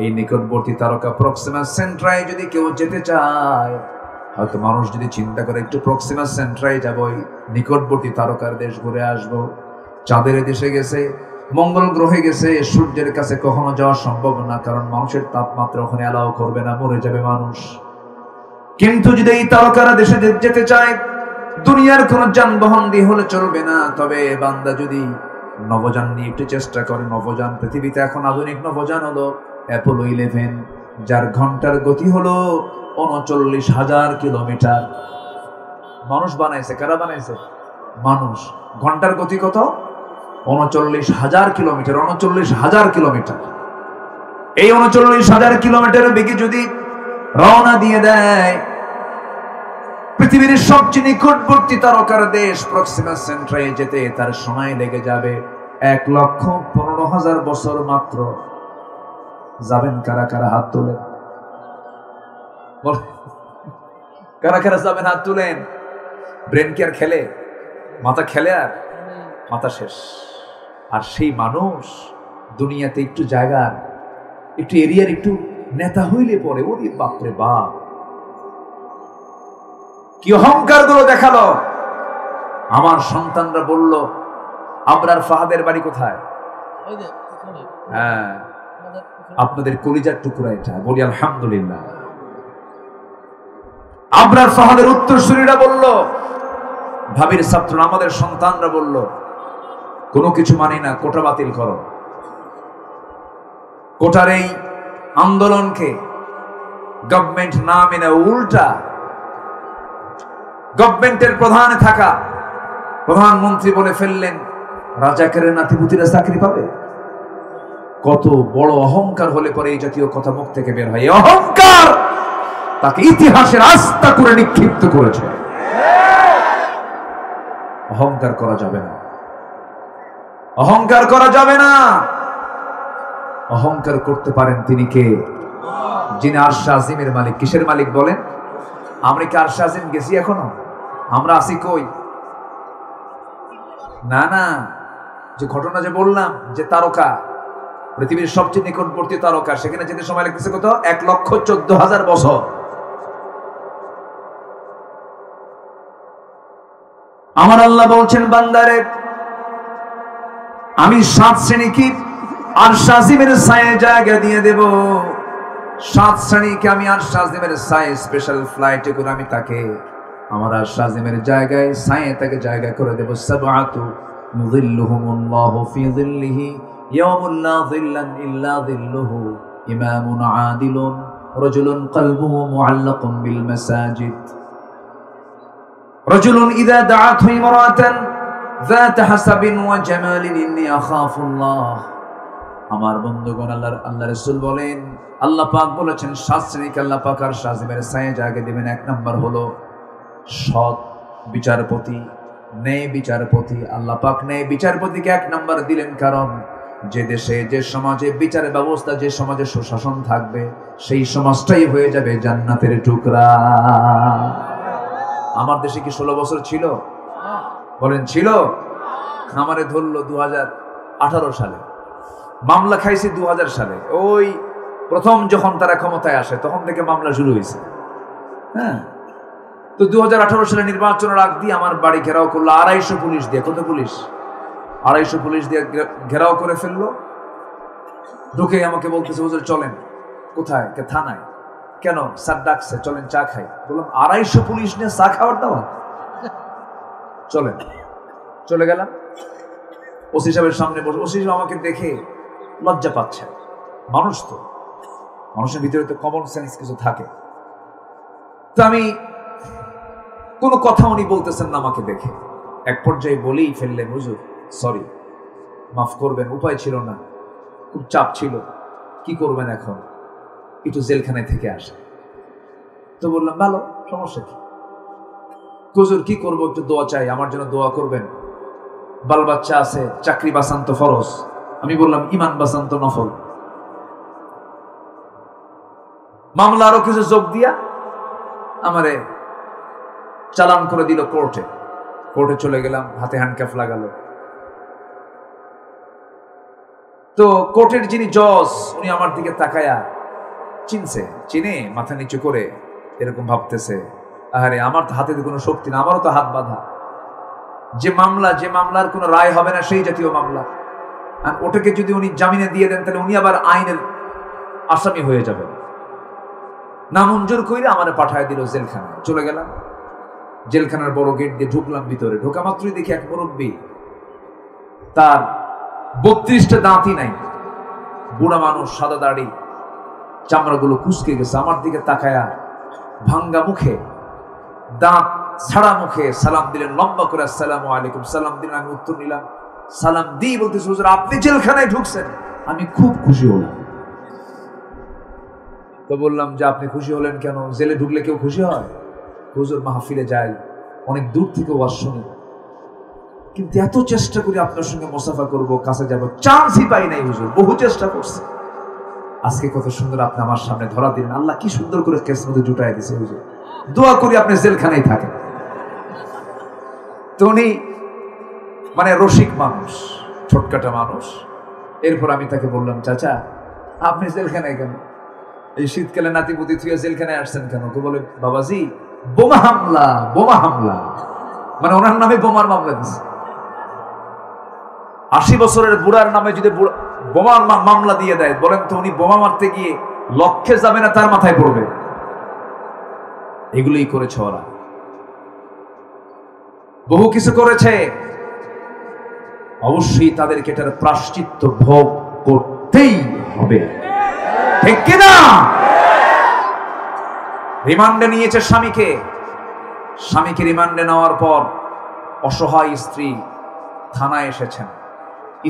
এই নিকটবর্তী তারকা প্রক্সিমা সেন্ট্রাই যদি কেউ যেতে চায়, হয়তো মানুষ যদি চিন্তা করে একটু প্রক্সিমা সেন্ট্রাই যাবই, নিকটবর্তী তারকার দেশ ঘুরে আসবো। চাঁদের দেশে গেছে, মঙ্গল গ্রহে গেছে, সূর্যের কাছে কখনো যাওয়া সম্ভব না, কারণ মানুষের তাপমাত্রা ওখানে অ্যালাউ করবে না, মরে যাবে মানুষ। কিন্তু যদি এই তারকারা দেশে যেতে চায়, দুনিয়ার কোন যানবাহন দিয়ে হলে চলবে না। তবে বান্দা যদি নবযান নিয়ে একটু চেষ্টা করে, নবযান, পৃথিবীতে এখন আধুনিক নবযান হলো অ্যাপোলো 11, যার ঘন্টার গতি হলো 39,000 কিলোমিটার। মানুষ বানাইছে। কারা বানাইছে? মানুষ। ঘন্টার গতি কত? 39,000 কিলোমিটার। 39,000 কিলোমিটার। এই 39,000 কিলোমিটারের বেগে যদি রওনা দিয়ে দেয়, পৃথিবীর সবচেয়ে নিকটবর্তী তারকার দেশ প্রক্সিমা সেন্ট্রায় যেতে তার সময় লেগে যাবে 1,15,000 বছর মাত্র। যাবেন কারা কারা? হাত তোলেন। কারা কারা যাবেন? হাত তুলেন। ব্রেন কি আর খেলে? মাথা খেলে? আর মাথা শেষ। আর সেই মানুষ দুনিয়াতে একটু জায়গার, একটু এরিয়ার একটু নেতা হইলে পরে ওরে বাপরে বাপ, কি অহংকার গুলো দেখালো। আমার সন্তানরা বলল, আবরার ফাহাদের বাড়ি কোথায়? হ্যাঁ, আপনাদের কলিজার টুকরা এটা। বলি আলহামদুলিল্লাহ। আবরার ফাহাদের উত্তরসূরিরা বলল, ভাবির ছাত্র আমাদের সন্তানরা বলল, কোনো কিছু মানি না, কোটা বাতিল করো। কোটার এই আন্দোলনকে গভর্নমেন্ট না মেনে উল্টা গভর্নমেন্টের প্রধানে থাকা প্রধানমন্ত্রী বলে ফেললেন, রাজাকারের নাতিপুতিরা চাকরি পাবে। কত বড় অহংকার হলে পরে এই জাতীয় কথা মুখ থেকে বের হয়। অহংকার তাকে ইতিহাসের আস্থা করে নিক্ষিপ্ত করেছে। অহংকার করা যাবে না, অহংকার করা যাবে না। অহংকার করতে পারেন তিনি কে? যিনি আরশ আজিমের মালিক। কিসের মালিক বলেন? আমরা কি আরশ আজিম গেছি এখনো? আমরা আছি কই? না না, যে ঘটনা যে বললাম, যে তারকা, পৃথিবীর সবচেয়ে নিকটবর্তী তারকা, সেখানে যেতে সময় লাগতেছে কত? 1,14,000 বছর। আমার আল্লাহ বলছেন, বান্দারে আমি 7 শ্রেণীকে আরশ আজিমের ছায়ে জায়গা দিয়ে দেব। 7 শ্রেণীকে আমি আরশ আজিমের ছায়ে স্পেশাল ফ্লাইটে করে আমি তাকে আমার আরশ আজিমের জায়গায় ছায়ে তাকে জায়গা করে দেব। সাবআতু মুযিল্লুহুমুল্লাহু ফি যিল্লিহি ইয়াওমুল লা যিল্লান ইল্লা যিল্লুহু, ইমামুন আদিলুন, রাজুলুন কলবুহু মুআল্লাকুন বিল মাসাজিদ, রাজুলুন ইযা দাআতহু ইমরাতান যাত হাসাবিন ওয়া জামালিন ইন্নী আখাফুল্লাহ। আমার বন্ধুগণ, আল্লাহ রাসূল বলেন, আল্লাহ পাক বলেছেন 7 শ্রেণীকে আল্লাহ পাক আর সাজিমের ছায়ে জায়গা দিবেন। 1 নাম্বার হলো সৎ বিচারপতি, ন্যায় বিচারপতি। আল্লাহ পাক ন্যায় বিচারপতিকে 1 নাম্বার দিলেন, কারণ যে দেশে, যে সমাজে বিচার ব্যবস্থা, যে সমাজে সুশাসন থাকবে, সেই সমাজটাই হয়ে যাবে জান্নাতের টুকরা। আমার দেশে কি 16 বছর ছিল? বলেন ছিল? আমারে ধরলো 2018 সালে, মামলা খাইছি 2000 সালে। ওই প্রথম যখন তারা ক্ষমতায় আসে তখন থেকে মামলা শুরু হয়েছে। হ্যাঁ, তো 2018 সালে নির্বাচনের আগ দিয়ে আমার বাড়ি ঘেরাও করলো 250 পুলিশ দিয়ে। কত পুলিশ? 250 পুলিশ দিয়ে ঘেরাও করে ফেললো। ঢুকে আমাকে বলতেছে, হুজুর চলেন। কোথায়? থানায়। কেন? স্যার ডাকছে, চলেন চা খাই। বললাম 250 পুলিশ নিয়ে চা খাওয়ার দাওয়া? চলেন। চলে গেলাম ওসি সাহেবের সামনে বসে। ওসি সাহেব আমাকে দেখে লজ্জা পাচ্ছে। মানুষ তো, মানুষের ভিতরে তো কমন সেন্স কিছু থাকে। তো আমি কোনো কথা উনি বলতেছেন না আমাকে দেখে। এক পর্যায়ে বলেই ফেললেন, হুজুর সরি, মাফ করবেন, উপায় ছিল না, খুব চাপ ছিল, কি করবেন এখন, একটু জেলখানায় থেকে আসে। তো বললাম ভালো, সমস্যা কি? হুজুর কি করবো, একটু দোয়া চাই, আমার জন্য দোয়া করবেন, বাল বাচ্চা আছে, চাকরি বাঁচান তো ফরজ। আমি বললাম ইমান বাঁচান তো নফল। মামলা আরো কিছু যোগ দিয়া আমারে চালান করে দিল কোর্টে। কোর্টে চলে গেলাম, হাতে হ্যান্ডকাফ লাগালো। তো কোর্টের যিনি জজ, উনি আমার দিকে তাকায়া চিনছে, চিনে মাথা নিচু করে এরকম ভাবতেছে, আরে আমার তো হাতে কোনো শক্তি না, আমারও তো হাত বাঁধা। যে মামলার কোনো রায় হবে না, সেই জাতীয় মামলা। আর ওটাকে যদি উনি জামিনে দিয়ে দেন, তাহলে উনি আবার আইনের আসামি হয়ে যাবেন। নামঞ্জুর কইরে আমারে পাঠায় দিল জেলখানায়। চলে গেলাম, জেলখানার বড় গেট দিয়ে ঢুকলাম ভিতরে। ঢোকা মাত্রই দেখি এক মুরব্বী, তার 32টা দাঁতই নাই, বুড়া মানুষ, সাদা দাড়ি, চামড়াগুলো কুঁচকে গেছে। আমার দিকে তাকায়া ভাঙ্গা মুখে, দাঁত ছাড়া মুখে সালাম দিলেন, লম্বা করে আসসালামু আলাইকুম। সালাম দিলেন, আমি উত্তর নিলাম। সালাম দিই বলতেছে, হুজুর আপনি জেলখানায় ঢুকছেন। আমি খুব খুশি হলাম। তো বললাম যে আপনি খুশি হলেন কেন? জেলে ঢুকলে কেউ খুশি হয়? হুজুর মাহফিলে যাই, অনেক দূর থেকে ওয়াজ শুনি, কিন্তু এত চেষ্টা করি আপনার সঙ্গে মুসাফা করব, কাছে যাব, চান্সই পাই নাই হুজুর, বহু চেষ্টা করছি। আজকে কত সুন্দর আপনি আমার সামনে ধরা দিলেন, আল্লাহ কি সুন্দর করে কিসমতে জুটাই দিয়েছে হুজুর, দোয়া করি আপনি জেলখানায় থাকেন। তো উনি মানে রসিক মানুষ, ছোটকাটা মানুষ। এরপর আমি তাকে বললাম, চাচা আপনি জেলখানায় কেন? এই শীতকালে নাতিপুতি থুয়ে জেলখানায় আসছেন কেন? কে বলে, বাবাজি বোমা হামলা, বোমা হামলা, মানে ওনার নামে বোমার মামলা দিচ্ছে। 80 বছরের বুড়ার নামে যদি বোমার মামলা দিয়ে দেয়, বলেন তো উনি বোমা মারতে গিয়ে লক্ষ্যে যাবে না তার মাথায় পড়বে? এগুলোই করেছে ওরা, বহু কিছু করেছে। অবশ্যই তাদেরকে এটার প্রায়শ্চিত্ত ভোগ করতেই হবে, ঠিক কিনা? রিমান্ডে নিয়েছে স্বামীকে, স্বামীকে রিমান্ডে নেওয়ার পর অসহায় স্ত্রী থানায় এসেছেন,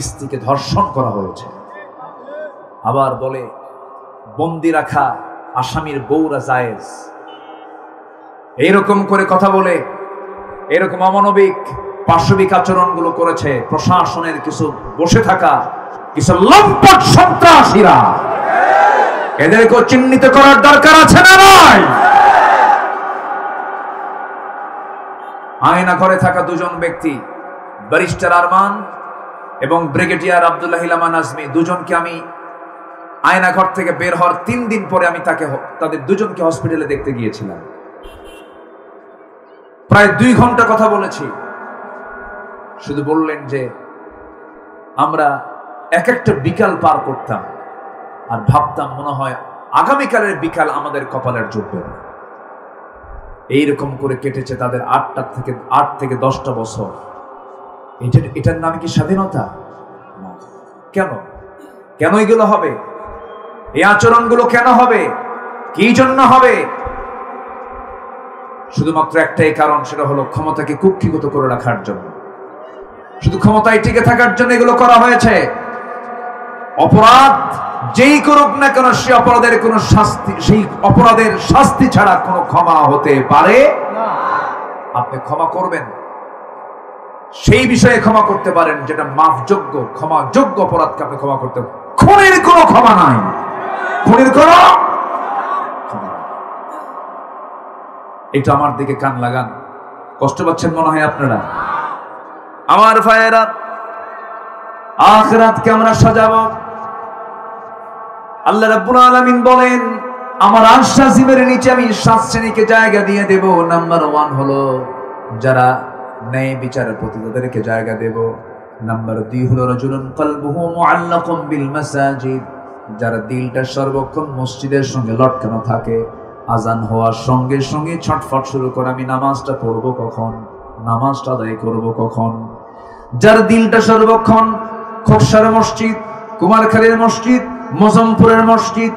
স্ত্রীকে ধর্ষণ করা হয়েছে। আবার বলে বন্দি রাখা আসামির বউরা জায়েজ, এইরকম করে কথা বলে এরকম অমানবিক পাশবিক আচরণগুলো করেছে প্রশাসনের কিছু বসে থাকা কিছু লম্পট সন্ত্রাসীরা। এদেরকে চিহ্নিত করার দরকার আছে না নাই? আয়না ঘরে থাকা দুজন ব্যক্তি, ব্যারিস্টার আরমান এবং ব্রিগেডিয়ার আব্দুল্লাহ ইলামান আজমি, দুজনকে আমি আয়না ঘর থেকে বের হওয়ার 3 দিন পরে আমি তাদের দুজনকে হসপিটালে দেখতে গিয়েছিলাম। প্রায় 2 ঘন্টা কথা বলেছি। শুধু বললেন যে আমরা এক একটা বিকাল পার করতাম আর ভাবতাম মনে হয় আগামীকালের বিকাল আমাদের কপালের জুটবে না। এইরকম করে কেটেছে তাদের 8 থেকে 10টা বছর। এটার নাম কি স্বাধীনতা? কেন কেন এগুলো হবে? এই আচরণগুলো কেন হবে? কি জন্য হবে? শুধুমাত্র একটাই কারণ, সেটা হলো ক্ষমতাকে কুক্ষিগত করে রাখার জন্য। শুধু ক্ষমতায় টিকে থাকার জন্য এগুলো করা হয়েছে। অপরাধ যেই করুক না কেন, সেই অপরাধের কোনো শাস্তি, সেই অপরাধের শাস্তি ছাড়া কোনো ক্ষমা হতে পারে না। আপনি ক্ষমা করবেন, সেই বিষয়ে ক্ষমা করতে পারেন যেটা মাফযোগ্য, ক্ষমাযোগ্য অপরাধকে আপনি ক্ষমা করতে পারেন। খুনের কোনো ক্ষমা নাই, খুনের কোনো ক্ষমা নাই। এটা আমার দিকে কান লাগান। কষ্ট পাচ্ছেন মনে হয় আপনারা? আমার ভাইয়েরা, আখিরাতকে আমরা সাজাবো। আল্লাহ রাব্বুল আলামিন বলেন, আমার আরশ আজিমের নিচে আমি 7 শ্রেণীকে জায়গা দিয়ে দেব। নাম্বার 1 হলো যারা ন্যায় বিচারের প্রতি, তাদেরকে জায়গা দেব। নাম্বার 2 হলো রাজুলুন কলবুহু মুআল্লাকুম বিল মাসাজিদ, যার দিলটা সর্বক্ষণ মসজিদের সঙ্গে লটকানো থাকে। আজান হওয়ার সঙ্গে সঙ্গে ছটফট শুরু করে, আমি নামাজটা পড়বো কখন, নামাজটা আদায় করব কখন। যার দিলটা সর্বক্ষণ খোকসার মসজিদ, কুমারখালীর মসজিদ, মজমপুরের মসজিদ,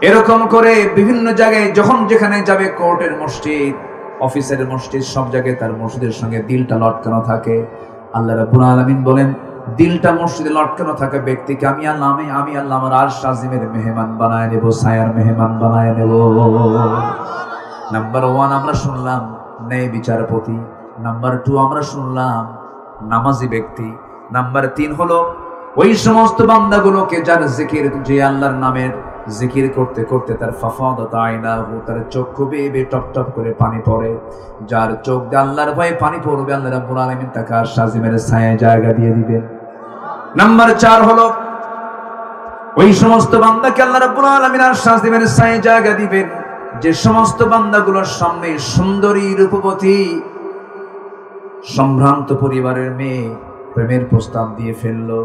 এরকম করে বিভিন্ন জায়গায় যখন যেখানে যাবে, কোর্টের মসজিদ, অফিসের মসজিদ, সব জায়গায় তার মসজিদের সঙ্গে দিলটা লটকানো থাকে। আল্লাহ রাব্বুল আলামিন বলেন, দিলটা মসজিদে লটকানো থাকা ব্যক্তিকে আমি আল্লাহ আমার আরশ আজিমের মেহমান বানায় নেব, ছায়ার মেহমান বানায় নেব। নাম্বার 1 আমরা শুনলাম ন্যায় বিচারপতি। নাম্বার 2 আমরা শুনলাম নামাজি ব্যক্তি। নাম্বার 3 হলো ওই সমস্ত বান্দাগুলোকে যার জিকির, যে আল্লাহর নামের জিকির করতে করতে তার ফাফাদাত আইনাহু, তার চক্ষু বেয়ে টপ টপ করে পানি পড়ে। যার চোখ দিয়ে আল্লাহর ভয়ে পানি পড়বে, আল্লাহ রাব্বুল আলামিন তাকে আরশ আজিমের ছায়ায় জায়গা দিয়ে দিবেন। নাম্বার 4 হলো ওই সমস্ত বান্দাকে আল্লাহ রাব্বুল আলামিন আরশ আজিমের ছায়ায় জায়গা দিবেন যে সমস্ত বান্দাগুলোর সামনে সুন্দরী রূপবতী সম্ভ্রান্ত পরিবারের মেয়ে প্রেমের প্রস্তাব দিয়ে ফেললো,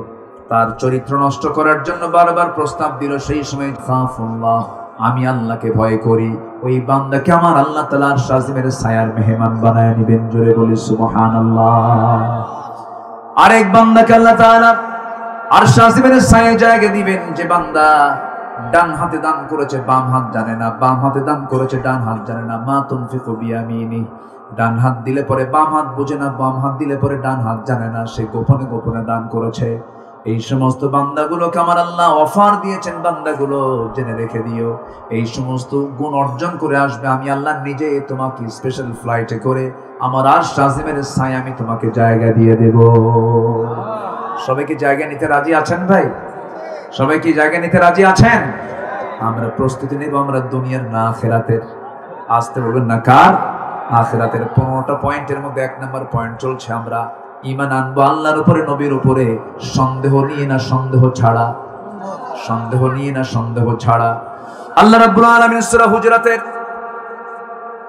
তার চরিত্র নষ্ট করার জন্য বারবার প্রস্তাব দিল। সেই সময় খাফুল্লাহ, আমি আল্লাহকে ভয় করি, ওই বান্দাকে আমার আল্লাহ তাআলা আরশ আজিমের ছায়ার মেহমান বানায় নিবেন। জোরে বলি সুবহানাল্লাহ। আরেক বান্দাকে আল্লাহ তাআলা আরশ আজিমের ছায়ায় জায়গা দিবেন যে বান্দা ডান হাতে দান করেছে, বাম হাত জানে না, বাম হাতে দান করেছে, ডান হাত জানে না। মা তুনফিকু বিয়ামিনি, ডান হাত দিলে পরে বাম হাত বুঝে না, বাম হাত দিলে পরে ডান হাত জানে না, সে গোপনে গোপনে দান করেছে। এই সমস্ত বান্দাগুলোকে আমার আল্লাহ অফার দিয়েছেন, বান্দাগুলো জেনে রেখে দিও, এই সমস্ত গুণ অর্জন করে আসবে, আমি আল্লাহ নিজে তোমাকে স্পেশাল ফ্লাইটে করে আমার আরশ আজিমের ছায়ায় আমি তোমাকে জায়গা দিয়ে দেব। সবাই কি জায়গা নিতে রাজি আছেন ভাই? সবাই কি জায়গা নিতে রাজি আছেন? আমরা প্রস্তুতি নেব, আমরা দুনিয়ার না আখিরাতের। আসতে বলবেন না কার? আখিরাতের। 15টা পয়েন্টের মধ্যে 1 নম্বর পয়েন্ট চলছে, আমরা ঈমান আনবো আল্লাহর উপরে, নবীর উপরে, সন্দেহ নিয়ে না সন্দেহ ছাড়া, সন্দেহ নিয়ে না সন্দেহ ছাড়া। আল্লাহ রাব্বুল আলামিন সূরা হুজুরাতের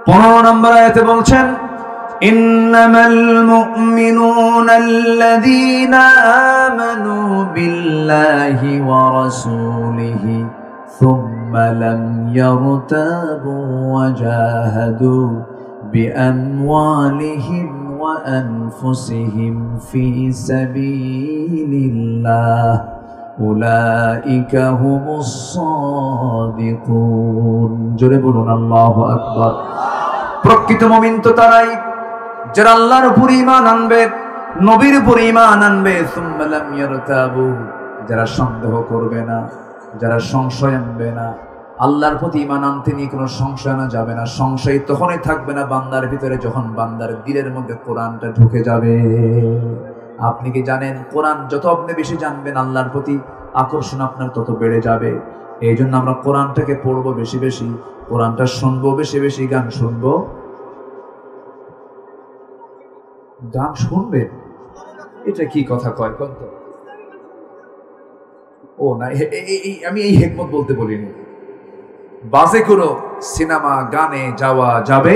15 নম্বর আয়াতে বলছেন, ইন্নামাল মুমিনুনা আল্লাযীনা আমানু বিল্লাহি ওয়া রাসূলিহি সুম্মা লাম ইয়ারতাবু ওয়া জাহাদু বিআমওয়ালিহিম ওয়া আনফুসিহিম ফি সাবিলিল্লাহ উলাইকা হুমুস সাদিকুন। জোরে বলুন আল্লাহু আকবার। প্রকৃত মুমিন তো তারাই যারা আল্লাহর উপর ঈমান আনবে, নবীর উপর ঈমান আনবে, সুম্মা লাম ইয়ারতাবু, যারা সন্দেহ করবে না, যারা সংশয় আনবে না। আল্লাহর প্রতি ঈমান আনতে নিয়ে কোনো সংশয় আনা যাবে না। সংশয় তখনই থাকবে না বান্দার ভিতরে যখন বান্দার দিলের মধ্যে কোরআনটা ঢুকে যাবে। আপনি কি জানেন, কোরআন যত আপনি বেশি জানবেন আল্লাহর প্রতি আকর্ষণ আপনার তত বেড়ে যাবে। এই জন্য আমরা কোরআনটাকে পড়বো বেশি বেশি, কোরআনটা শুনবো বেশি বেশি, গান শুনবো। গান শুনবেন, এটা কি কথা কয় কোন তো? ও না, আমি এই হিকমত বলতে বলিনি। বাজে কোনো সিনেমা গানে যাওয়া যাবে?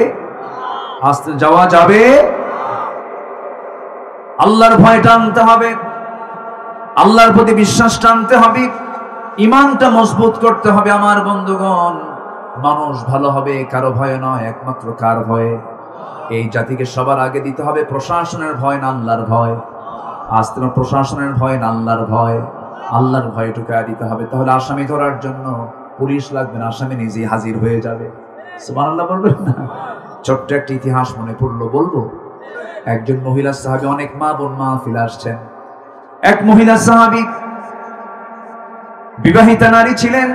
আসতে যাওয়া যাবে? আল্লাহর ভয়টা আনতে হবে, আল্লাহর প্রতি বিশ্বাসটা আনতে হবে, ঈমানটা মজবুত করতে হবে। আমার বন্ধুগণ, মানুষ ভালো হবে কারো ভয় নয়, একমাত্র কার ভয়ে? এই জাতিকে সবার আগে দিতে হবে প্রশাসনের ভয় না আল্লাহর ভয়। আজ তোমার প্রশাসনের ভয় না আল্লাহর ভয়, আল্লাহর ভয় ঢুকায় দিতে হবে। তাহলে আসামি ধরার জন্য পুলিশ লাগবে না, আসামি নিজেই হাজির হয়ে যাবে। সুবহানাল্লাহ বলবেন না? ছোট্ট একটা ইতিহাস মনে পড়লো, বলবো। একজন মহিলা সাহাবী, অনেক মা বোন মাহফিল আসছেন। এক মহিলা সাহাবী বিবাহিতা নারী ছিলেন,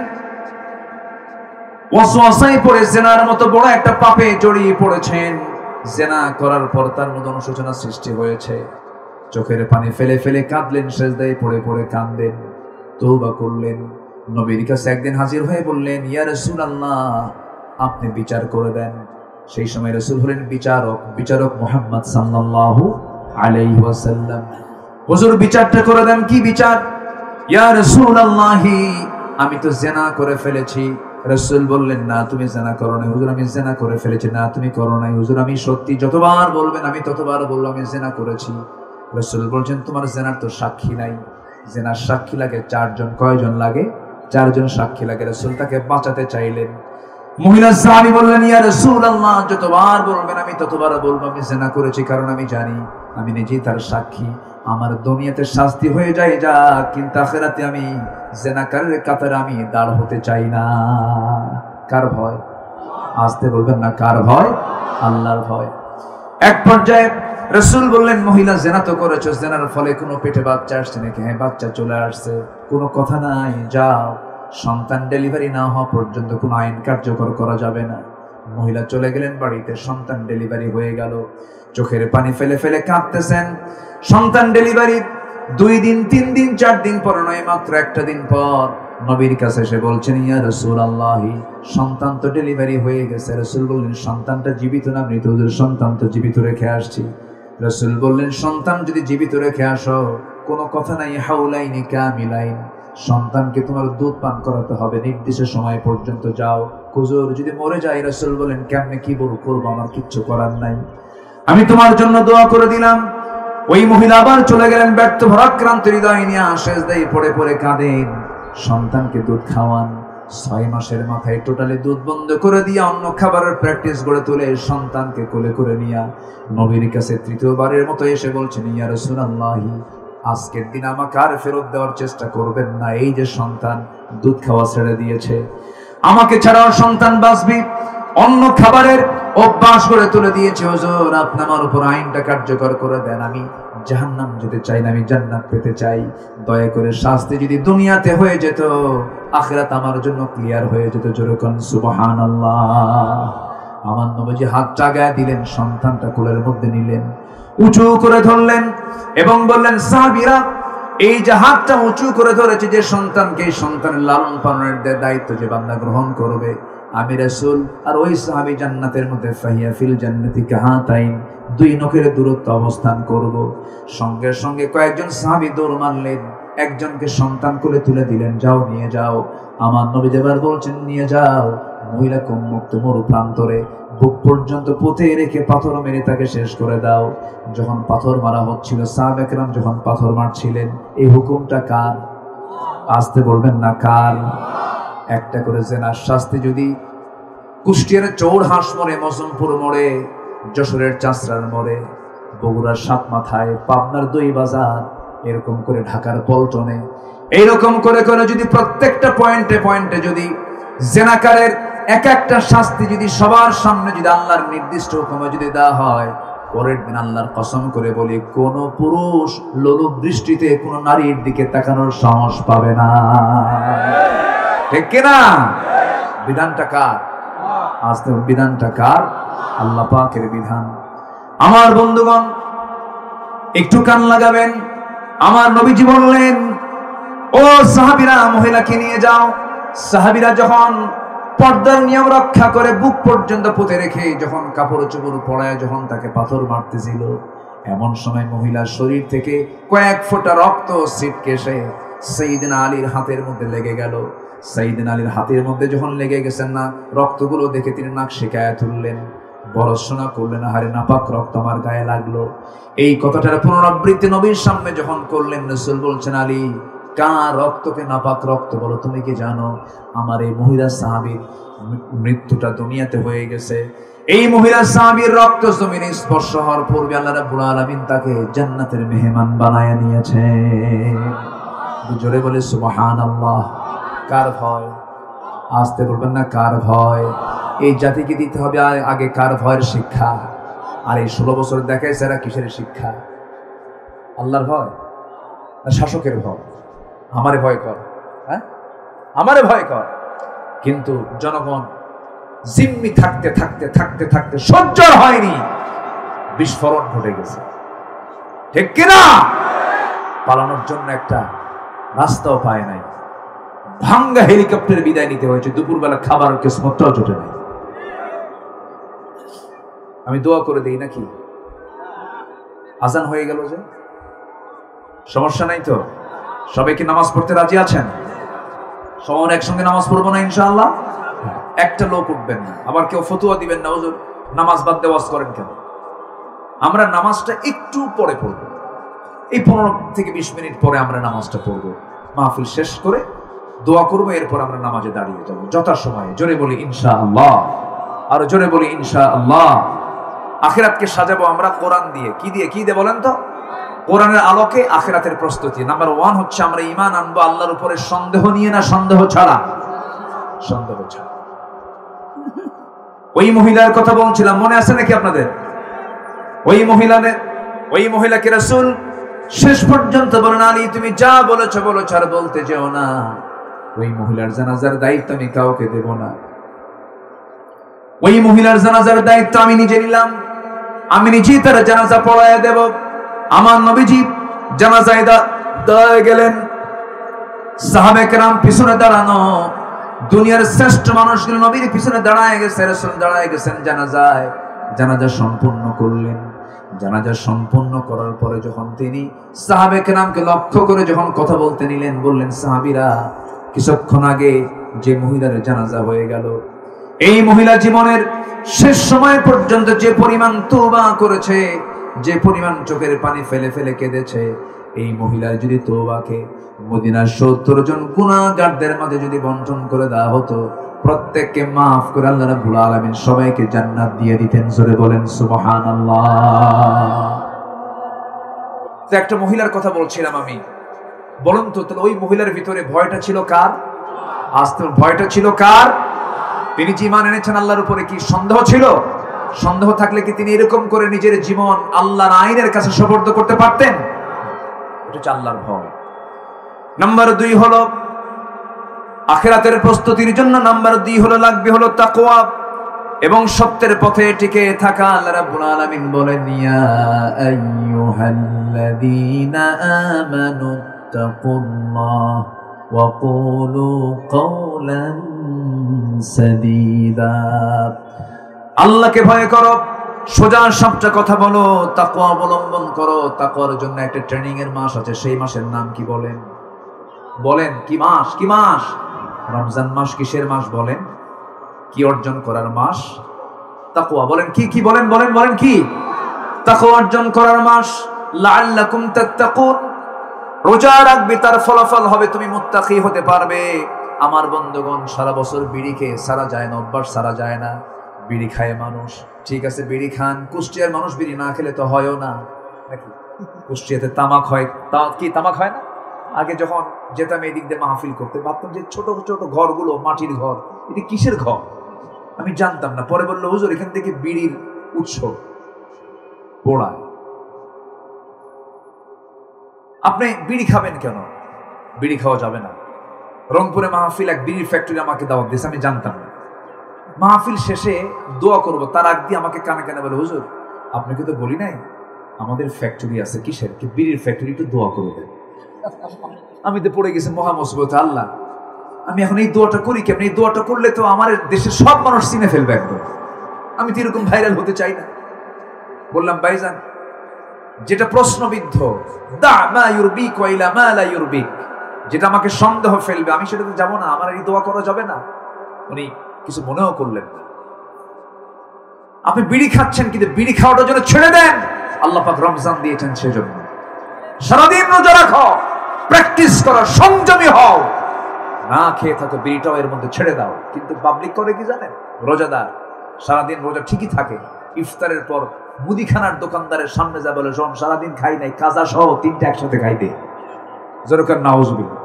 ওয়াসওয়াসায় পড়ে জিনার মতো বড় একটা পাপে জড়িয়ে পড়েছেন। জিনা করার পর তার মধ্যে অনুশোচনা সৃষ্টি হয়েছে। চোখের পানি ফেলে ফেলে কাঁদলেন, সেজদায় পড়ে পড়ে কাঁদলেন, তওবা করলেন। নবীর কাছে একদিন হাজির হয়ে বললেন, ইয়া রাসূলুল্লাহ, আপনি বিচার করে দেন। সেই সময় রাসূল হলেন বিচারক, বিচারক মুহাম্মদ সাল্লাল্লাহু আলাইহি ওয়াসাল্লাম। হুজুর বিচারটা করে দেন। কি বিচার? ইয়া রাসূলুল্লাহ, আমি তো জিনা করে ফেলেছি। রাসূল বললেন, না তুমি জিনা করো নাই। হুজুর, আমি জিনা করে ফেলেছি। না তুমি করো নাই। হুজুর, আমি সত্যি, যতবার বলবেন আমি ততবার বলবো আমি জিনা করেছি। রাসূল বলছেন, তোমার জিনার তো সাক্ষী নাই। জিনার সাক্ষী লাগে 4 জন। কয়জন লাগে? 4 জন সাক্ষী লাগে। রাসূল তাকে বাঁচাতে চাইলেন। মহিলা সাহাবী বললেন, ইয়া রাসূলুল্লাহ, যতবার বলবেন আমি ততবার বলবো আমি জিনা করেছি, কারণ আমি জানি আমি নিজেই তার সাক্ষী। আমার দুনিয়াতে শাস্তি হয়ে যায় যা, কিন্তু আখিরাতে আমি জিনাকারীর কাতারে আমি দাঁড় হতে চাই না। কার ভয়? আসতে বলবেন না, কার ভয়? আল্লাহর ভয়। এক পর্যায়ে রাসূল বললেন, মহিলা জিনা তো করেছো, জিনার ফলে কোনো পেটে বাচ্চা আসছে নাকি? হ্যাঁ, বাচ্চা চলে আসছে। কোনো কথা নাই, যাও। সন্তান ডেলিভারি না হওয়া পর্যন্ত কোনো আইন কার্যকর করা যাবে না। মহিলা চলে গেলেন বাড়িতে, সন্তান ডেলিভারি হয়ে গেল। চোখের পানি ফেলে ফেলে কাঁদতেছেন। সন্তান ডেলিভারি 2 দিন 3 দিন 4 দিন পর নয়, মাত্র একটা দিন পর নবীর কাছে এসে বলছেন, ইয়া রাসূলুল্লাহ, সন্তান তো ডেলিভারি হয়ে গেছে। রাসূল বললেন, সন্তানটা জীবিত না মৃত? হুজুর, সন্তান তো জীবিত রেখে আসছি। রাসূল বললেন, সন্তান যদি জীবিত রেখে আসো, কোনো কথা নাই, হাউলাইনি কামিলাইন, সন্তানকে তোমার দুধ পান করাতে হবে নির্দিষ্ট সময় পর্যন্ত। যাও। হুজুর, যদি মরে যায়? রাসূল বলেন, কেমনে কি করবো, আমার কিচ্ছু করার নাই, আমি তোমার জন্য দোয়া করে দিলাম। ওই মহিলা আবার চলে গেলেন, ব্যর্থ ভারাক্রান্ত হৃদয় নিয়ে সেজদায় পড়ে পড়ে কাঁদেন। সন্তানকে দুধ খাওয়ান। 6 মাসের মাথায় টোটালি দুধ বন্ধ করে দিয়ে অন্য খাবারের প্র্যাকটিস গড়ে তুলে সন্তানকে কোলে করে নিয়ে নবীর কাছে 3য়বারের মতো এসে বলছেন, ইয়া রাসূলুল্লাহ, আজকের দিন আমাকে আর ফেরত দেওয়ার চেষ্টা করবেন না। এই যে সন্তান দুধ খাওয়া ছেড়ে দিয়েছে, আমাকে ছাড়াও সন্তান বাঁচবে, অন্য খাবারের অভ্যাস করে তুলে দিয়েছে। হুজুর, আপনি আমার উপর আইনটা কার্যকর করে দেন, আমি জাহান্নাম যেতে চাই না, আমি জান্নাত পেতে চাই। দয়া করে শাস্তি যদি দুনিয়াতে হয়ে যেত, আখিরাত আমার জন্য ক্লিয়ার হয়ে যেত। জোরে কোন সুবহানাল্লাহ। আমার নবীজি হাত চাগায় দিলেন, সন্তানটা কোলের মধ্যে নিলেন, উঁচু করে ধরলেন এবং বললেন, সাহাবীরা, এই যে হাতটা উঁচু করে ধরেছে যে সন্তানকে, এই সন্তানের লালন পালনের দায়িত্ব যে বান্দা গ্রহণ করবে, আমি রাসূল আর ওই সাহাবী জান্নাতের মধ্যে ফাহিয়া ফিল জান্নাতি কাহাতাইন, দুই নখের দূরত্ব অবস্থান করব। সঙ্গে সঙ্গে কয়েকজন সাহাবী দৌড় মারলেন, একজনকে সন্তান কোলে তুলে দিলেন, যাও নিয়ে যাও। আমার নবী যেবার বলছেন নিয়ে যাও, মহিলা উন্মুক্ত মরু প্রান্তরে বুক পর্যন্ত পুঁতে রেখে পাথর মেরে তাকে শেষ করে দাও। যখন পাথর মারা হচ্ছিল, সাহাবা একরাম যখন পাথর মারছিলেন, এই হুকুমটা কার? আসতে বলবেন না, কার? একটা করে জেনার শাস্তি যদি কুষ্টিয়ার চৌড়হাঁস মোড়ে, মজমপুর মোড়ে, যশোরের চাঁচড়ার মোড়ে, বগুড়ার সাত মাথায়, পাবনার দুই বাজার, এরকম করে ঢাকার পল্টনে, এইরকম করে করে যদি প্রত্যেকটা পয়েন্টে পয়েন্টে যদি জেনাকারের এক একটা শাস্তি যদি সবার সামনে যদি আল্লাহর নির্দিষ্ট হুকুমে যদি দেওয়া হয়, পরের দিন আল্লাহর কসম করে বলি, কোন পুরুষ লোলুপ দৃষ্টিতে কোন নারীর দিকে তাকানোর সাহস পাবে না। ঠিক কিনা? বিধানটা কার? আজকে বিধানটা কার? আল্লাহ পাকের বিধান। আমার বন্ধুগণ, একটু কান লাগাবেন। আমার নবীজি বললেন, ও সাহাবীরা, মহিলাকে নিয়ে যাও। সাহাবীরা যখন পর্দার নিয়ম রক্ষা করে বুক পর্যন্ত পুঁতে রেখে যখন কাপড় চোপড় পরায় যখন তাকে পাথর মারতেছিল, এমন সময় মহিলার শরীর থেকে কয়েক ফোঁটা রক্ত ছিটকে এসে সাইয়েদনা আলীর হাতের মধ্যে লেগে গেল। সাইয়েদনা আলীর হাতের মধ্যে যখন লেগে গেছেন না, রক্তগুলো দেখে তিনি নাক শিকায়া তুললেন, বরসনা করলেন, হারে নাপাক রক্ত আমার গায়ে লাগলো। এই কথাটার পুনরাবৃত্তি নবীর সামনে যখন করলেন, রাসূল বলছেন, আলী, কার রক্তকে নাপাক রক্ত বলো? তুমি কি জানো আমার এই মহিলা সাহাবীর মৃত্যুটা দুনিয়াতে হয়ে গেছে? এই মহিলা সাহাবীর রক্ত জমিনে স্পর্শ হওয়ার পূর্বে আল্লাহ রাব্বুল আলামিন তাকে জান্নাতের মেহমান বানায়া নিয়েছে। জোরে বলে সুবহানাল্লাহ। কার ভয়? আসতে বলবেন না, কার ভয়? এই জাতিকে দিতে হবে আগে কার ভয়ের শিক্ষা। আর এই 16 বছর দেখাইছে এরা কিসের শিক্ষা? আল্লাহর ভয় না শাসকের ভয়? আমারে ভয় কর, হ্যাঁ, আমারে ভয় কর। কিন্তু জনগণ জিম্মি থাকতে থাকতে থাকতে থাকতে সহ্য হয়নি, বিস্ফোরণ ঘটে গেছে। ঠিক কিনা? পালানোর জন্য একটা রাস্তাও পায় নাই, ভাঙ্গা হেলিকপ্টারে বিদায় নিতে হয়েছে। দুপুরবেলা খাবার কিসমতটাও জোটে নাই। আমি দোয়া করে দিই নাকি? আজান হয়ে গেল যে, সমস্যা নাই তো? সবাই কি নামাজ পড়তে রাজি আছেন? সবাই একসঙ্গে নামাজ পড়বো না ইনশাআল্লাহ? একটা লোক উঠবেন না, আবার কেউ ফতুয়া দিবেন না, হুজুর নামাজ বাদ দিয়ে ওয়াজ করেন কেন? আমরা নামাজটা একটু পরে পড়ব, এই 15 থেকে 20 মিনিট পরে আমরা নামাজটা পড়বো। মাহফিল শেষ করে দোয়া করবো, এরপর আমরা নামাজে দাঁড়িয়ে যাবো যথাসময়ে। জোরে বলি ইনশাআল্লাহ, আর জোরে বলি ইনশাআল্লাহ। আখিরাতকে সাজাবো আমরা কোরআন দিয়ে। কি দিয়ে? কি দিয়ে বলেন তো? কোরআনের আলোকে আখিরাতের প্রস্তুতি। নাম্বার 1 হচ্ছে আমরা ঈমান আনবো আল্লাহর উপরে সন্দেহ নিয়ে, না সন্দেহ ছাড়া? সন্দেহ ছাড়া। ওই মহিলার কথা বলছিলাম, মনে আছে নাকি আপনাদের? ওই মহিলাকে রাসূল শেষ পর্যন্ত বলেন, আলী তুমি যা বলেছো বলেছো, আর বলতে যেও না। ওই মহিলার জানাজার দায়িত্ব আমি কাউকে দেব না। ওই মহিলার জানাজার দায়িত্ব আমি নিজে নিলাম। আমি নিজেই তার জানাজা পড়ায় দেব। আমার নবীজি জানাজায় দাঁড়ায় গেলেন, সাহাবে কেরাম পিছনে দাঁড়ানো, দুনিয়ার শ্রেষ্ঠ মানুষগুলো নবীর পিছনে দাঁড়ায় গেছে, রাসূল দাঁড়ায় গেছেন জানাজায়। জানাজা সম্পূর্ণ করলেন। জানাজা সম্পূর্ণ করার পরে যখন তিনি সাহাবে কেরামকে লক্ষ্য করে যখন কথা বলতে নিলেন, বললেন, সাহাবীরা, কিছুক্ষণ আগে যে মহিলার জানাজা হয়ে গেল, এই মহিলা জীবনের শেষ সময় পর্যন্ত যে পরিমাণ তওবা করেছে, যে পরিমাণ চোখের পানি ফেলে ফেলে কেঁদেছে, এই মহিলার যদি তওবাকে মদিনার 70 জন গুনাহগারদের মাঝে যদি বন্টন করে দেওয়া হতো, প্রত্যেককে মাফ করে আল্লাহ রাব্বুল আলামিন সবাইকে জান্নাত দিয়ে দিতেন। জোরে বলেন সুবহানাল্লাহ। তো একটা মহিলার কথা বলছিলাম আমি। বলুন তো, তাহলে ওই মহিলার ভিতরে ভয়টা ছিল কার? আস্তে ভয়টা ছিল কার? তিনি যে ঈমান এনেছেন আল্লাহর উপরে, কি সন্দেহ ছিল? সন্দেহ থাকলে কি তিনি এরকম করে নিজের জীবন আল্লাহর আইনের কাছে সুপর্দ করতে পারতেন? এটা হচ্ছে আল্লাহর ভয়। নাম্বার 2 হলো আখিরাতের প্রস্তুতির জন্য, নাম্বার 2 হলো লাগবে হলো তাকওয়া এবং সত্যের পথে টিকে থাকা। আল্লাহ রাব্বুল আলামিন বলেন, ইয়া আইয়ুহাল্লাযীনা আমানু তাকুল্লাহ ওয়া কুলু কাওলান সাদীদা। আল্লাহকে ভয় করো, সোজা সাপটা কথা বলো, তাকওয়া অবলম্বন করো। তাকওয়ার জন্য একটা ট্রেনিং এর মাস আছে, সেই মাসের নাম কি বলেন? বলেন কি মাস? কি মাস? রমজান মাস। কিসের মাস বলেন? কি অর্জন করার মাস? তাকওয়া। বলেন কি? কি বলেন? বলেন বলেন কি? তাকওয়া অর্জন করার মাস। লাআল্লাকুম তাত্তাকুন। রোজা রাখবে, তার ফলাফল হবে তুমি মুত্তাকি হতে পারবে। আমার বন্ধুগণ, সারা বছর বিড়ি খেয়ে সারা যায় না, অভ্যাস সারা যায় না। বিড়ি খায় মানুষ, ঠিক আছে, বিড়ি খান। কুষ্টিয়ার মানুষ বিড়ি না খেলে তো হয়ও না নাকি? কুষ্টিয়াতে তামাক হয়, কি তামাক হয় না? আগে যখন যেতাম এই দিক দিয়ে মাহফিল করতে, ভাবতাম যে ছোট ছোট ঘরগুলো মাটির ঘর, এটা কিসের ঘর আমি জানতাম না। পরে বললো, হুজুর এখান থেকে বিড়ির উৎস পোড়ায়। আপনি বিড়ি খাবেন কেন? বিড়ি খাওয়া যাবে না। রংপুরে মাহফিল, এক বিড়ির ফ্যাক্টরি আমাকে দাওয়াত দিয়েছে, আমি জানতাম না। মাহফিল শেষে দোয়া করব, তার আগ দিয়ে আমাকে কানে কানে বলে, হুজুর আপনাকে তো বলি নাই আমাদের ফ্যাক্টরি আছে, কিসের? কি বিড়ির ফ্যাক্টরি, একটু দোয়া করবে। আমি তো পড়ে গেছি মহা মুসিবতে। আল্লাহ, আমি এখন এই দোয়াটা করি কেমন? এই দোয়াটা করলে তো আমার দেশের সব মানুষ চিনে ফেলবে একদম। আমি তো এরকম ভাইরাল হতে চাই না। বললাম, ভাইজান যেটা প্রশ্নবিদ্ধ, দা মা ইউরবিক ওয়া ইলা মা লা ইউরবিক, যেটা আমাকে সন্দেহ ফেলবে আমি সেটাতে যাব না। আমার এই দোয়া করা যাবে না। উনি কিছু মনেও করলেন না। আপনি বিড়ি খাচ্ছেন, কিন্তু বিড়ি খাওয়াটার জন্য ছেড়ে দেন। আল্লাহ পাক রমজান দিয়েছেন সেজন্য। সারাদিন রোজা রাখো, প্র্যাকটিস করো, সংযমী হও। না খেয়ে থাকো, বিড়িটাও এর মধ্যে ছেড়ে দাও। কিন্তু পাবলিক করে কি জানেন? রোজাদার সারাদিন রোজা ঠিকই থাকে, ইফতারের পর মুদিখানার দোকানদারের সামনে যা বলে, শোন সারাদিন খাই নাই, কাজা সহ 3টা একসাথে খাইতে। যেরকম নাউজুবিল্লাহ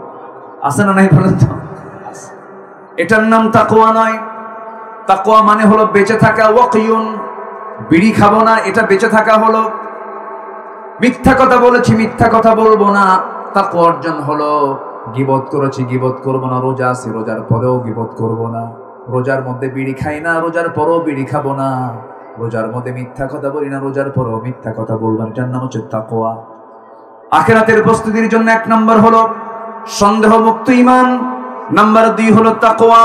আছে না নাই বলেন তো? এটার নাম তাকওয়া নয়। তাকওয়া মানে হলো বেঁচে থাকা। ওয়াকিয়ুন, বিড়ি খাবো না, এটা বেঁচে থাকা হলো। মিথ্যা কথা বলেছি, মিথ্যা কথা বলবো না, তাকওয়া অর্জন হলো। গীবত করেছি, গীবত করবো না। রোজা আছি, রোজার পরেও গীবত করবো না। রোজার মধ্যে বিড়ি খাই না, রোজার পরেও বিড়ি খাবো না। রোজার মধ্যে মিথ্যা কথা বলি না, রোজার পরেও মিথ্যা কথা বলবো না। এটার নাম হচ্ছে তাকওয়া। আখিরাতের প্রস্তুতির জন্য 1 নম্বর হলো সন্দেহ মুক্ত ঈমান, নাম্বার 2 হলো তাকওয়া,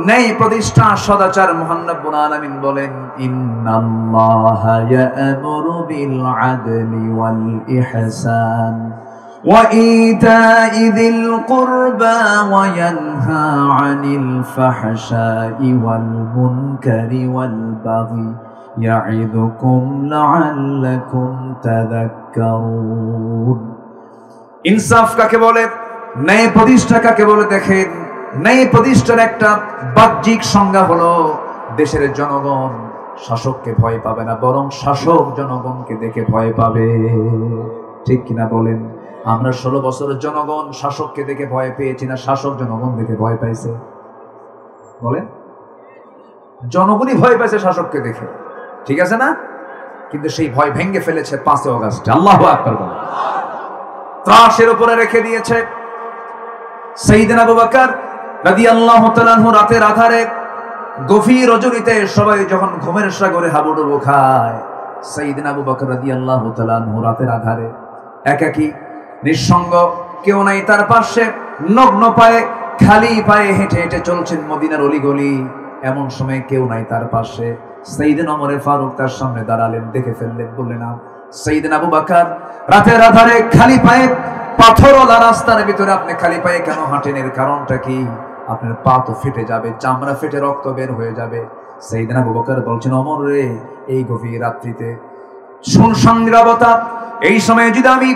ন্যায় প্রতিষ্ঠা, সদাচার। মহান রব্বুল আলামিন বলেন, ইন্নাল্লাহা ইয়া'মুরু বিল আদলি ওয়াল ইহসান ওয়া ইতা'i যিল কুরবা ওয়া ইয়ানহা আনিল ফাহশাই ওয়াল মুনকারি ওয়াল বাগি ইয়া'iদুকুম লা'আল্লাকুম তাযাক্কারুন। ইনসাফ কাকে বলে? ন্যায় প্রতিষ্ঠা কাকে বলে? দেখেন, ন্যায় প্রতিষ্ঠার একটা বাহ্যিক সংজ্ঞা হলো, দেশের জনগণ শাসককে ভয় পাবে না, বরং শাসক জনগণকে দেখে ভয় পাবে। ঠিক কিনা বলেন? আমরা 16 বছরের জনগণ শাসককে দেখে ভয় পেয়েছি না শাসক জনগণ দেখে ভয় পাইছে? বলেন, জনগণই ভয় পাইছে শাসককে দেখে, ঠিক আছে না? কিন্তু সেই ভয় ভেঙে ফেলেছে 5 আগস্ট। আল্লাহু আকবার বলেন। ত্রাসের উপরে রেখে দিয়েছে। সাইয়েদনা আবু বকর রাদিয়াল্লাহু তাআলা আনহু রাতের আধারে গভীর রজনীতে সবাই যখন ঘুমের সাগরে হাবুডুবু খায়, সাইয়েদনা আবু বকর রাদিয়াল্লাহু তাআলা আনহু রাতের আধারে একাকী, নিঃসঙ্গ, কেউ নাই তার পাশে, নগ্ন পায়ে, খালি পায়ে হেঁটে হেঁটে চলছেন মদিনার অলিগলি। এমন সময় কেউ নাই তার পাশে। সাইয়েদনা ওমর ফারুক তার সামনে দাঁড়ালেন, দেখে ফেললেন, বললেন, সাইয়েদনা আবু বকর রাতের আধারে খালি পায়ে পাথরওয়ালা রাস্তার ভিতরে আপনি খালি পায়ে কেন হাঁটেন? এর কারণটা কি? আপনার পা তো ফেটে যাবে, চামড়া ফেটে রক্ত বের হয়ে যাবে। সাইয়েদনা আবু বকর বলছেন, ওমর রে, এই গভীর রাত্রিতে শুনশান নীরবতা, এই সময়ে যদি আমি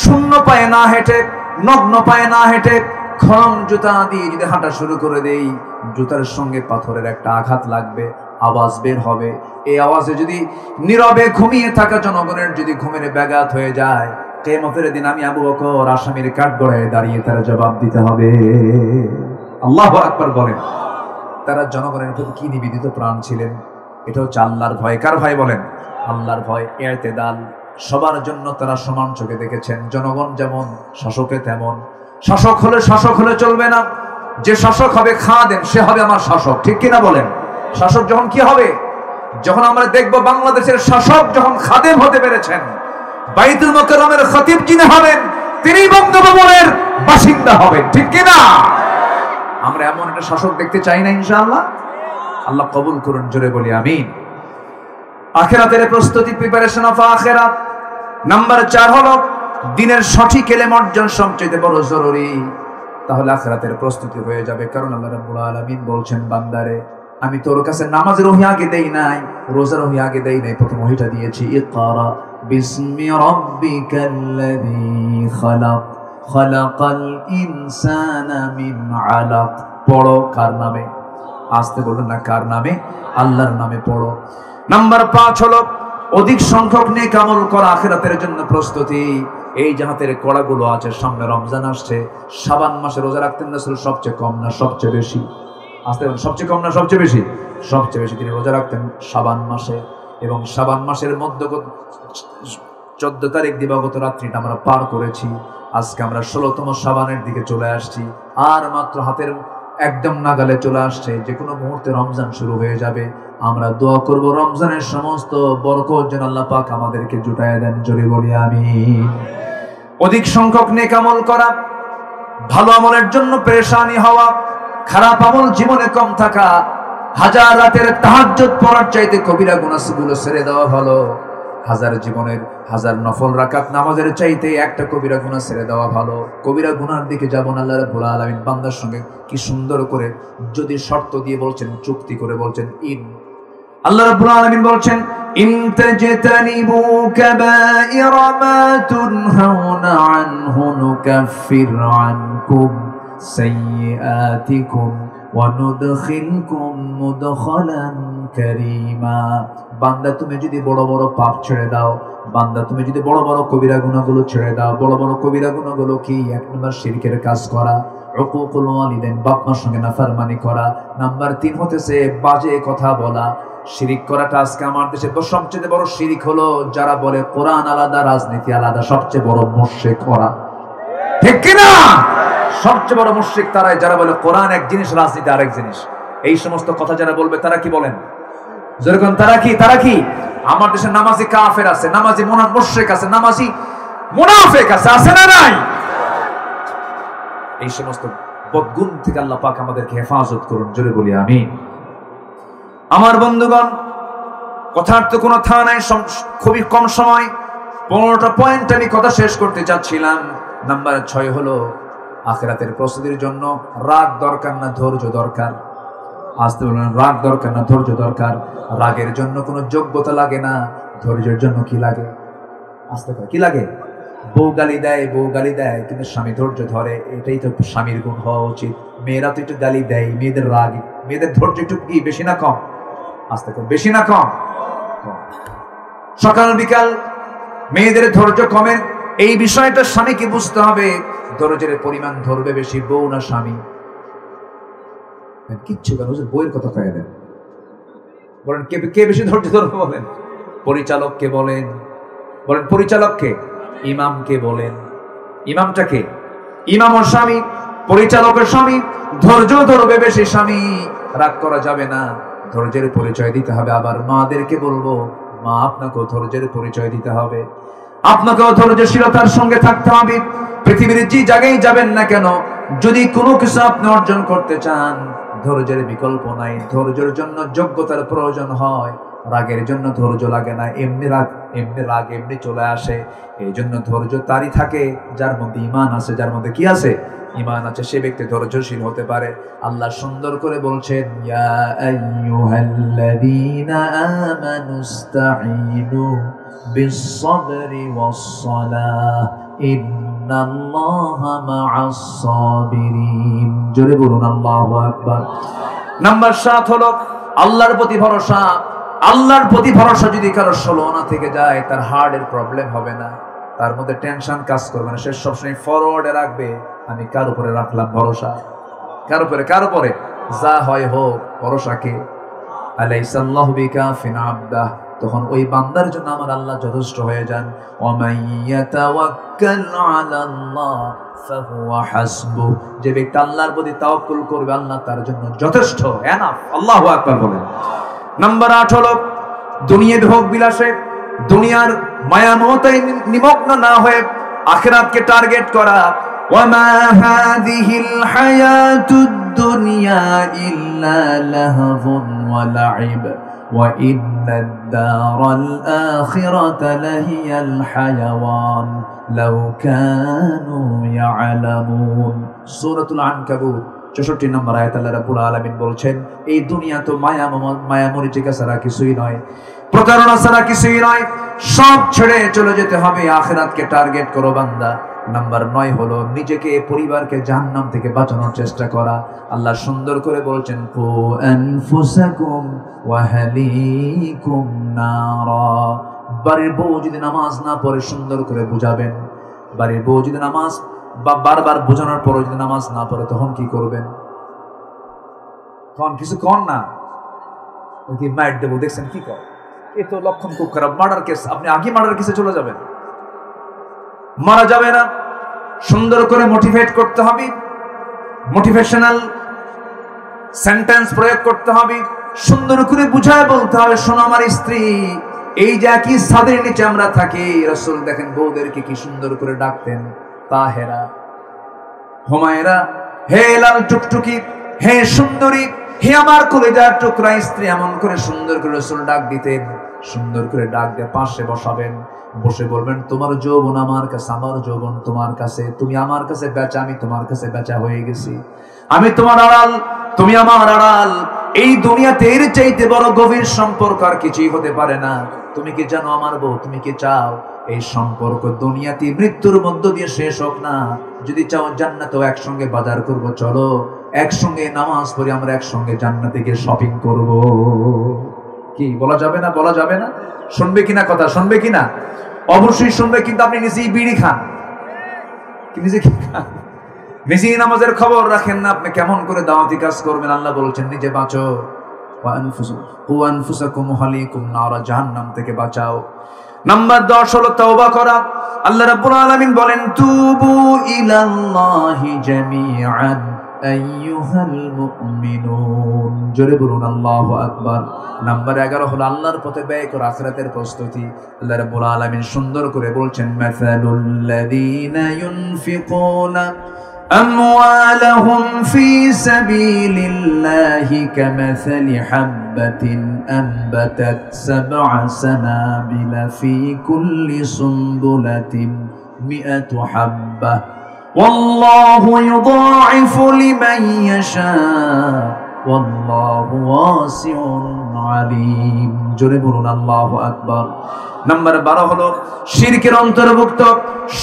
শূন্য পায়ে না হেঁটে, নগ্ন পায়ে না হেঁটে, খড়ম জুতা দিয়ে যদি হাঁটা শুরু করে দেই, জুতার সঙ্গে পাথরের একটা আঘাত লাগবে, আওয়াজ বের হবে। এই আওয়াজে যদি নীরবে ঘুমিয়ে থাকা জনগণের যদি ঘুমের ব্যাঘাত হয়ে যায়, কিয়ামতের দিন আমি আবু বকর আসামির কাঠগড়ায় দাঁড়িয়ে তার জবাব দিতে হবে। আল্লাহু আকবার বলেন। তারা জনগণের প্রতি কি নিবেদিত প্রাণ ছিলেন। এটা হচ্ছে আল্লাহর ভয়। কার ভয় বলেন? আল্লাহর ভয়। ইতিদাল, সবার জন্য তারা সমান চোখে দেখেছেন। জনগণ যেমন, শাসকে তেমন। শাসক হলে চলবে না, যে শাসক হবে খাদেম সে হবে আমার শাসক, ঠিক কিনা বলেন? শাসক যখন কি হবে? যখন আমরা দেখব বাংলাদেশের শাসক যখন খাদেম হতে পেরেছেন, বাইতুল মুকাররমের খতিব যিনি হবেন তিনি বঙ্গভবনের বাসিন্দা হবেন, ঠিক কিনা? আমরা এমন একটা শাসক দেখতে চাই না ইনশাআল্লাহ। আল্লাহ কবুল করুন, জোরে বলি আমিন। আখিরাতের প্রস্তুতি, প্রিপারেশন অফ আখিরাত। নাম্বার 4 হলো দিনের সঠিক ইলম অর্জন সবচেয়ে বড় জরুরি। তাহলে আখিরাতের প্রস্তুতি হয়ে যাবে। কারণ আল্লাহ রাব্বুল আলামিন বলছেন, বান্দারে আমি তোর কাছে নামাজের ওহী আগে দেই নাই, রোজার ওহী আগে দেই নাই, প্রথম ওহীটা দিয়েছি ইকরা বিসমি রাব্বিকাল্লাযী খালাক খালাকাল ইনসানা মিন আলাক। পড়ো কার নামে? আসতে বলবেন না, কার নামে? আল্লাহর নামে পড়ো। নাম্বার 5 হলো অধিক সংখ্যক নেক আমল করা, আখিরাতের জন্য প্রস্তুতি। এই যে হাতের কড়াগুলো আছে, সামনে রমজান আসছে, শাবান মাসে রোজা রাখতেন রাসূল সবচেয়ে কম না সবচেয়ে বেশি? আসতে বলেন, সবচেয়ে কম না সবচেয়ে বেশি? সবচেয়ে বেশি তিনি রোজা রাখতেন শাবান মাসে। এবং শাবান মাসের মধ্যে 14 তারিখ দিবাগত রাত্রিটা আমরা পার করেছি। আজকে আমরা 16তম শাবানের দিকে চলে আসছি। আর মাত্র হাতের একদম নাগালে চলে আসছে, যে কোনো মুহূর্তে রমজান শুরু হয়ে যাবে। আমরা দোয়া করব রমজানের সমস্ত বরকত যেন আল্লাহ পাক আমাদেরকে জুটায় দেন, জোরে বলি আমিন। অধিক সংখ্যক নেক আমল করা, ভালো আমলের জন্য পেরেশানি হওয়া, খারাপ আমল জীবনে কম থাকা, হাজার রাতের তাহাজ্জুদ পড়ার চাইতে কবিরা গুনাহগুলো ছেড়ে দেওয়া ভালো। হাজার নফল রাকাত নামাজের চাইতে একটা কবিরা গুনাহ ছেড়ে দেওয়া ভালো। কবিরা গুনার দিকে যাব না। আল্লাহ রাব্বুল আলামিন বান্দার সঙ্গে কি সুন্দর করে যদি শর্ত দিয়ে বলছেন, চুক্তি করে বলছেন, আল্লাহ রাব্বুল আলামিন বলছেন, ইন তাজতানিবু কাবাইরা মা তুনহাউনা আনহু নুকাফির আনকুম সাইয়্যাতিকুম ওয়া নুদখিলকুম মুদখালান কারীমা। বান্দা তুমি যদি বড় বড় পাপ ছেড়ে দাও, বান্দা তুমি যদি বড় বড় কবিরা গুনাহগুলো ছেড়ে দাও। বড় বড় কবিরা গুনাহগুলো কি? 1 নম্বর শিরকের কাজ করা, উকুকুল ওয়ালিদাইন বাপ মার সঙ্গে নাফরমানি করা। নাম্বার 3 হতেছে বাজে কথা বলা। শিরিক করাটা আজকে আমার দেশে সবচেয়ে বড় শিরিক হলো যারা বলে কোরআন আলাদা রাজনীতি আলাদা। সবচেয়ে বড় মুশরিক ওরা, ঠিক কিনা? সবচেয়ে বড় মুশরিক তারাই যারা বলে কোরআন এক জিনিস, রাজনীতি আরেক জিনিস। এই সমস্ত কথা যারা বলবে তারা কি বলেন? যেরকম তারা কি আমার দেশে নামাজি কাফের আছে, নামাজি মুশরিক আছে, নামাজি মুনাফিক আছে না নাই? এই সমস্ত বদগুণ থেকে আল্লাহ পাক আমাদেরকে হেফাজত করুন, জোরে বলি আমিন। আমার বন্ধুগণ, কথার তো কোনো থা নাই, খুবই কম সময়, 15টা পয়েন্ট আমি কথা শেষ করতে চাচ্ছিলাম। নাম্বার 6 হলো আখিরাতের প্রস্তুতির জন্য রাগ দরকার না ধৈর্য দরকার। আসতে বললেন, রাগ দরকার না ধৈর্য দরকার। রাগের জন্য কোনো যোগ্যতা লাগে না, ধৈর্যের জন্য কি লাগে? আসতে পারে কি লাগে? বউ গালি দেয় কিন্তু স্বামী ধৈর্য ধরে। এটাই তো স্বামীর গুণ হওয়া উচিত। মেয়েরা তো একটু গালি দেয়, মেয়েদের রাগ, মেয়েদের ধৈর্য একটু কি বেশি না কম? আসতে কম, বেশি না কম? সকাল বিকাল মেয়েদের ধৈর্য কমে, এই বিষয়টা স্বামীকে বুঝতে হবে। ধৈর্যের পরিমাণ ধরবে বেশি বউ না স্বামী? কিচ্ছু কেন, বইয়ের কথা কয়ে দেন। বলেন কে বেশি ধৈর্য ধরবে? বলেন পরিচালককে বলেন পরিচালককে, ইমামকে বলেন। ইমামটাকে? ইমাম ও স্বামী, পরিচালকের স্বামী। ধৈর্য ধরবে বেশি স্বামী। রাগ করা যাবে না, ধৈর্যের পরিচয় দিতে হবে। আবার মাদেরকে বলবো, মা আপনাকেও ধৈর্যের পরিচয় দিতে হবে, আপনাকেও ধৈর্যশীলতার সঙ্গে থাকতে হবে। পৃথিবীর যে জায়গায় যাবেন না কেন, যদি কোনো কিছু আপনি অর্জন করতে চান, ধৈর্যের বিকল্প নাই। ধৈর্যের জন্য যোগ্যতার প্রয়োজন হয়, রাগের জন্য ধৈর্য লাগে না। এমনি রাগ এমনি চলে আসে। এই জন্য ধৈর্য তারই থাকে যার মধ্যে ঈমান আছে। যার মধ্যে কি আছে? ঈমান আছে, সে ব্যক্তি ধৈর্যশীল হতে পারে। আল্লাহ সুন্দর করে বলছেন, ইয়া আইয়ুহাল্লাযীনা আমানুস্তাঈনু বিস-সাবরি ওয়াস-সালাহ ইন্নাল্লাহা মা'আস সাবিরিন। জোরে বলুন আল্লাহু আকবার। নাম্বার 7 হলো আল্লাহর প্রতি ভরসা। আল্লাহর প্রতি ভরসা যদি কারো 16 না থেকে যায়, তার হার্টের প্রবলেম হবে না, তার মধ্যে টেনশন কাজ করবে না। সে সবসময় ফরওয়ার্ডে রাখবে, আমি কার উপরে রাখলাম ভরসা? কার উপরে? যা হয় হোক, ভরসাকে আলাইসাল্লাহু বিকাফিন আবদাহ, তখন ওই বান্দার জন্য আমার আল্লাহ যথেষ্ট হয়ে যান। ওয়ামাইয়াতাওয়াক্কাল আলাল্লাহ ফাহুয়া হাসবুহ, যে ব্যক্তি আল্লাহর প্রতি তাওয়াক্কুল করবে আল্লাহ তার জন্য যথেষ্ট, এনাফ। আল্লাহু আকবার বলেন। নাম্বার 8 হলো দুনিয়ার ভোগ বিলাসে, দুনিয়ার মায়া মমতায় নিমগ্ন না হয়ে আখিরাতকে টার্গেট করা। ওয়ামা হাযিহিল হায়াতুদ দুনিয়া ইল্লা লাহবুন ওয়া লাইব ওয়া ইন্নাদ দারাল আখিরাতা লাহিয়াল হায়াওয়ান লাউ কানু ইয়ালামুন। সূরাতুল আনকাবুত 64 নম্বর আয়াত আল্লাহ রাব্বুল আলামিন বলছেন, এই দুনিয়া তো মায়া মরিচিকা ছাড়া কিছুই নয়, প্রতারণা ছাড়া কিছুই নয়, সব ছেড়ে চলে যেতে হবে, আখিরাতকে টার্গেট করো বান্দা। নাম্বার 9 হলো নিজেকে, পরিবারকে জাহান্নাম থেকে বাঁচানোর চেষ্টা করা। আল্লাহ সুন্দর করে বলছেন, কু আনফুসাকুম ওয়া আহলিকুম নারা। বাড়ির বউ যদি নামাজ না পড়ে সুন্দর করে বুঝাবেন। বাড়ির বউ যদি নামাজ বা বারবার বোঝানোর পরও যদি নামাজ না পড়ে তখন কি করবেন? তখন কিছু কর না, ওই মাইট দেবো, দেখছেন কি কর, এ তো লক্ষণ খুব খারাপ, মার্ডার কেস, আপনি আগে মার্ডার কেসে চলে যাবেন। মারা যাবে না, সুন্দর করে মোটিভেট করতে হবে, মোটিভেশনাল সেন্টেন্স প্রয়োগ করতে হবে, সুন্দর করে বুঝায় বলতে হবে, শোনো আমার স্ত্রী, এই যে একই ছাদের নিচে আমরা থাকি, রাসূল দেখেন বউদেরকে কি সুন্দর করে ডাকতেন, তাহেরা, হুমায়রা, হে লাল টুকটুকি, হে সুন্দরী, হে আমার কলিজার টুকরা স্ত্রী, এমন করে সুন্দর করে রাসূল ডাক দিতেন। সুন্দর করে ডাক দিয়ে পাশে বসাবেন, বসে বলবেন, তোমার যৌবন আমার কাছে, আমার যৌবন তোমার কাছে, তুমি আমার কাছে বেচা, আমি তোমার কাছে বেচা হয়ে গেছি, আমি তোমার আড়াল, তুমি আমার আড়াল। এই দুনিয়াতে এর চাইতে বড় গভীর সম্পর্ক আর কিছুই হতে পারে না। তুমি কি জানো আমার বউ, তুমি কি চাও এই সম্পর্ক দুনিয়াতে মৃত্যুর মধ্য দিয়ে শেষ হোক না? যদি চাও জান্নাতেও একসঙ্গে বাজার করব, চলো একসঙ্গে নামাজ পড়ি, আমরা একসঙ্গে জান্নাতে গিয়ে শপিং করব। কি বলা যাবে না? বলা যাবে না? শুনবে কিনা কথা? শুনবে কিনা? অবশ্যই শুনবে, কিন্তু আপনি নিজেই বিড়ি খান, নিজে কি খান, নিজেই নামাজের খবর রাখেন না, আপনি কেমন করে দাওয়াতি কাজ করবেন? আল্লাহ বলছেন, নিজে বাঁচো, ওয়া আনফুসাকুম ওয়া আহলিকুম নারা, জাহান্নাম থেকে বাঁচাও। নাম্বার 10 হলো তওবা করা। আল্লাহ রাব্বুল আলামিন বলেন, তুবু ইলাল্লাহি জামিআন আইয়ুহাল মুমিনুন। জোরে বলুন আল্লাহু আকবার। নাম্বার 11 হলো আল্লাহর পথে ব্যয় করা, আখিরাতের প্রস্তুতি। আল্লাহ রাব্বুল আলামিন সুন্দর করে বলছেন, মাসালুল লাযীনা ইউনফিকুনা أموالهم في سبيل الله كمثل حبة أنبتت 7 سنابل في كل سنبلة 100 حبة والله يضاعف لمن يشاء والله واسع عليم। জোরে বলুন আল্লাহু আকবার। নাম্বার 12 হলো শিরকের অন্তর্ভুক্ত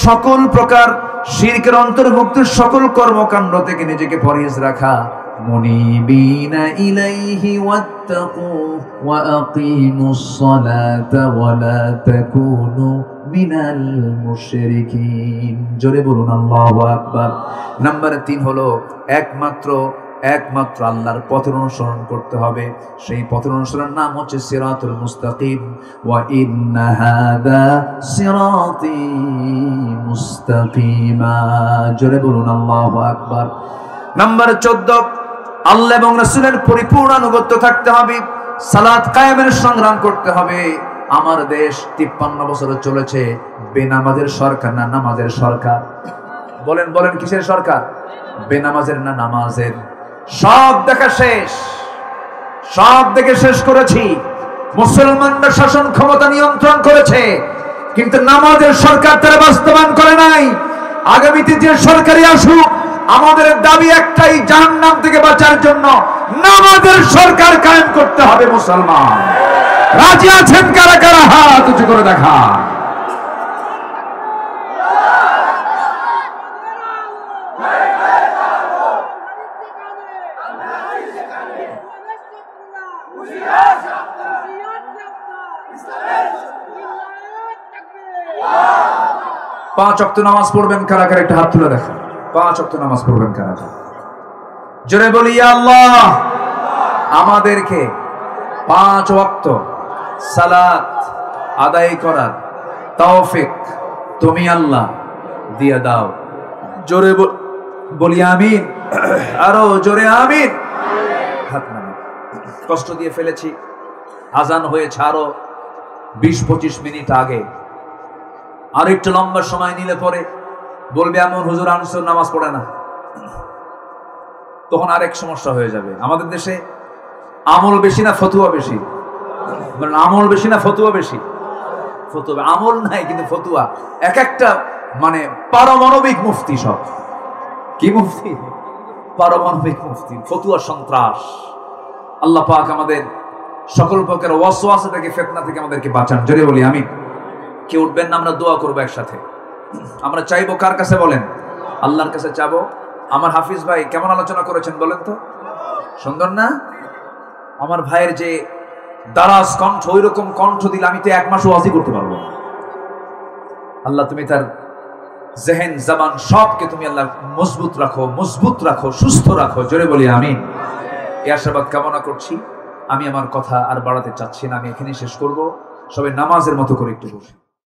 সকল প্রকার, শিরকের অন্তর্ভুক্ত সকল কর্মকাণ্ড থেকে নিজেকে পরহেজ রাখা। মুনিবিনা ইলাইহি ওয়াত্তাকু ওয়া আকিমুস সালাতা ওয়া লা তাকুনু মিনাল মুশরিকিন। জোরে বলুন আল্লাহু আকবার। নাম্বার 3 হলো একমাত্র আল্লাহর পথের অনুসরণ করতে হবে। সেই পথের অনুসরণ নাম হচ্ছে সিরাতুল মুস্তাকিম। ওয়া ইন্না হাদা সিরাতি মুস্তাকিমা। জোরে বলুন আল্লাহু আকবার। নাম্বার 14 আল্লাহ এবং রাসূলের পরিপূর্ণ আনুগত্য থাকতে হবে, সালাত কায়েমের সংগ্রাম করতে হবে। আমার দেশ 53 বছর চলেছে বেনামাজের সরকার না নামাজের সরকার? বলেন বলেন, কিসের সরকার? বেনামাজের না নামাজের? সব দেখা শেষ, সব দেখে শেষ করেছি। মুসলমানরা শাসন ক্ষমতা নিয়ন্ত্রণ করেছে, কিন্তু নামাজের সরকার তারা বাস্তবায়ন করে নাই। আগামীতে যে সরকারি আসুক, আমাদের দাবি একটাই, জাহান্নাম থেকে বাঁচার জন্য নামাজের সরকার কায়েম করতে হবে। মুসলমান রাজি আছেন? কারা কারা হাত উঁচু করে দেখা। পাঁচ ওয়াক্ত নামাজ পড়বেন কারা কারা? একটা হাত তুলে দেখেন। 5 ওয়াক্ত নামাজ পড়বেন কারা কারা? জোরে বলি ইয়া আল্লাহ, আমাদেরকে 5 ওয়াক্ত সালাত আদায় করার তৌফিক তুমি আল্লাহ দিয়ে দাও। জোরে বলি আমিন, আরো জোরে আমিন। হাত নামান। কষ্ট দিয়ে ফেলেছি, আজান হয়েছে আরো 20-25 মিনিট আগে। আর একটু লম্বা সময় নিলে পরে বলবে এমন হুজুর আনসুর নামাজ পড়ে না, তখন আরেক সমস্যা হয়ে যাবে। আমাদের দেশে আমল বেশি না ফতুয়া বেশি? আমল বেশি না ফতুয়া বেশি? ফতুয়া। আমল নাই কিন্তু ফতুয়া। এক একটা মানে পারমাণবিক মুফতি। সব কি মুফতি? পারমাণবিক মুফতি। ফতুয়া সন্ত্রাস। আল্লাহ পাক আমাদের সকল প্রকার ওয়াসওয়াসা থেকে, ফিতনা থেকে আমাদেরকে বাঁচান। জোরে বলি আমিন। কেউ উঠবেন না, আমরা দোয়া করবো একসাথে। আমরা চাইবো কার কাছে বলেন? আল্লাহর কাছে চাবো। আমার হাফিজ ভাই কেমন আলোচনা করেছেন বলেন তো? সুন্দর না? আমার ভাইয়ের যে দারাজ কণ্ঠ, ওই রকম কণ্ঠ দিলে আমি তো 1 মাস ওয়াজি করতে পারবো না। আল্লাহ তুমি তার জেহেন জবান সবকে তুমি আল্লাহ মজবুত রাখো, সুস্থ রাখো। জোরে বলি আমিন। এই আশীর্বাদ কামনা করছি। আমি আমার কথা আর বাড়াতে চাচ্ছি না, আমি এখানেই শেষ করব। সবাই নামাজের মতো করে একটু বসে।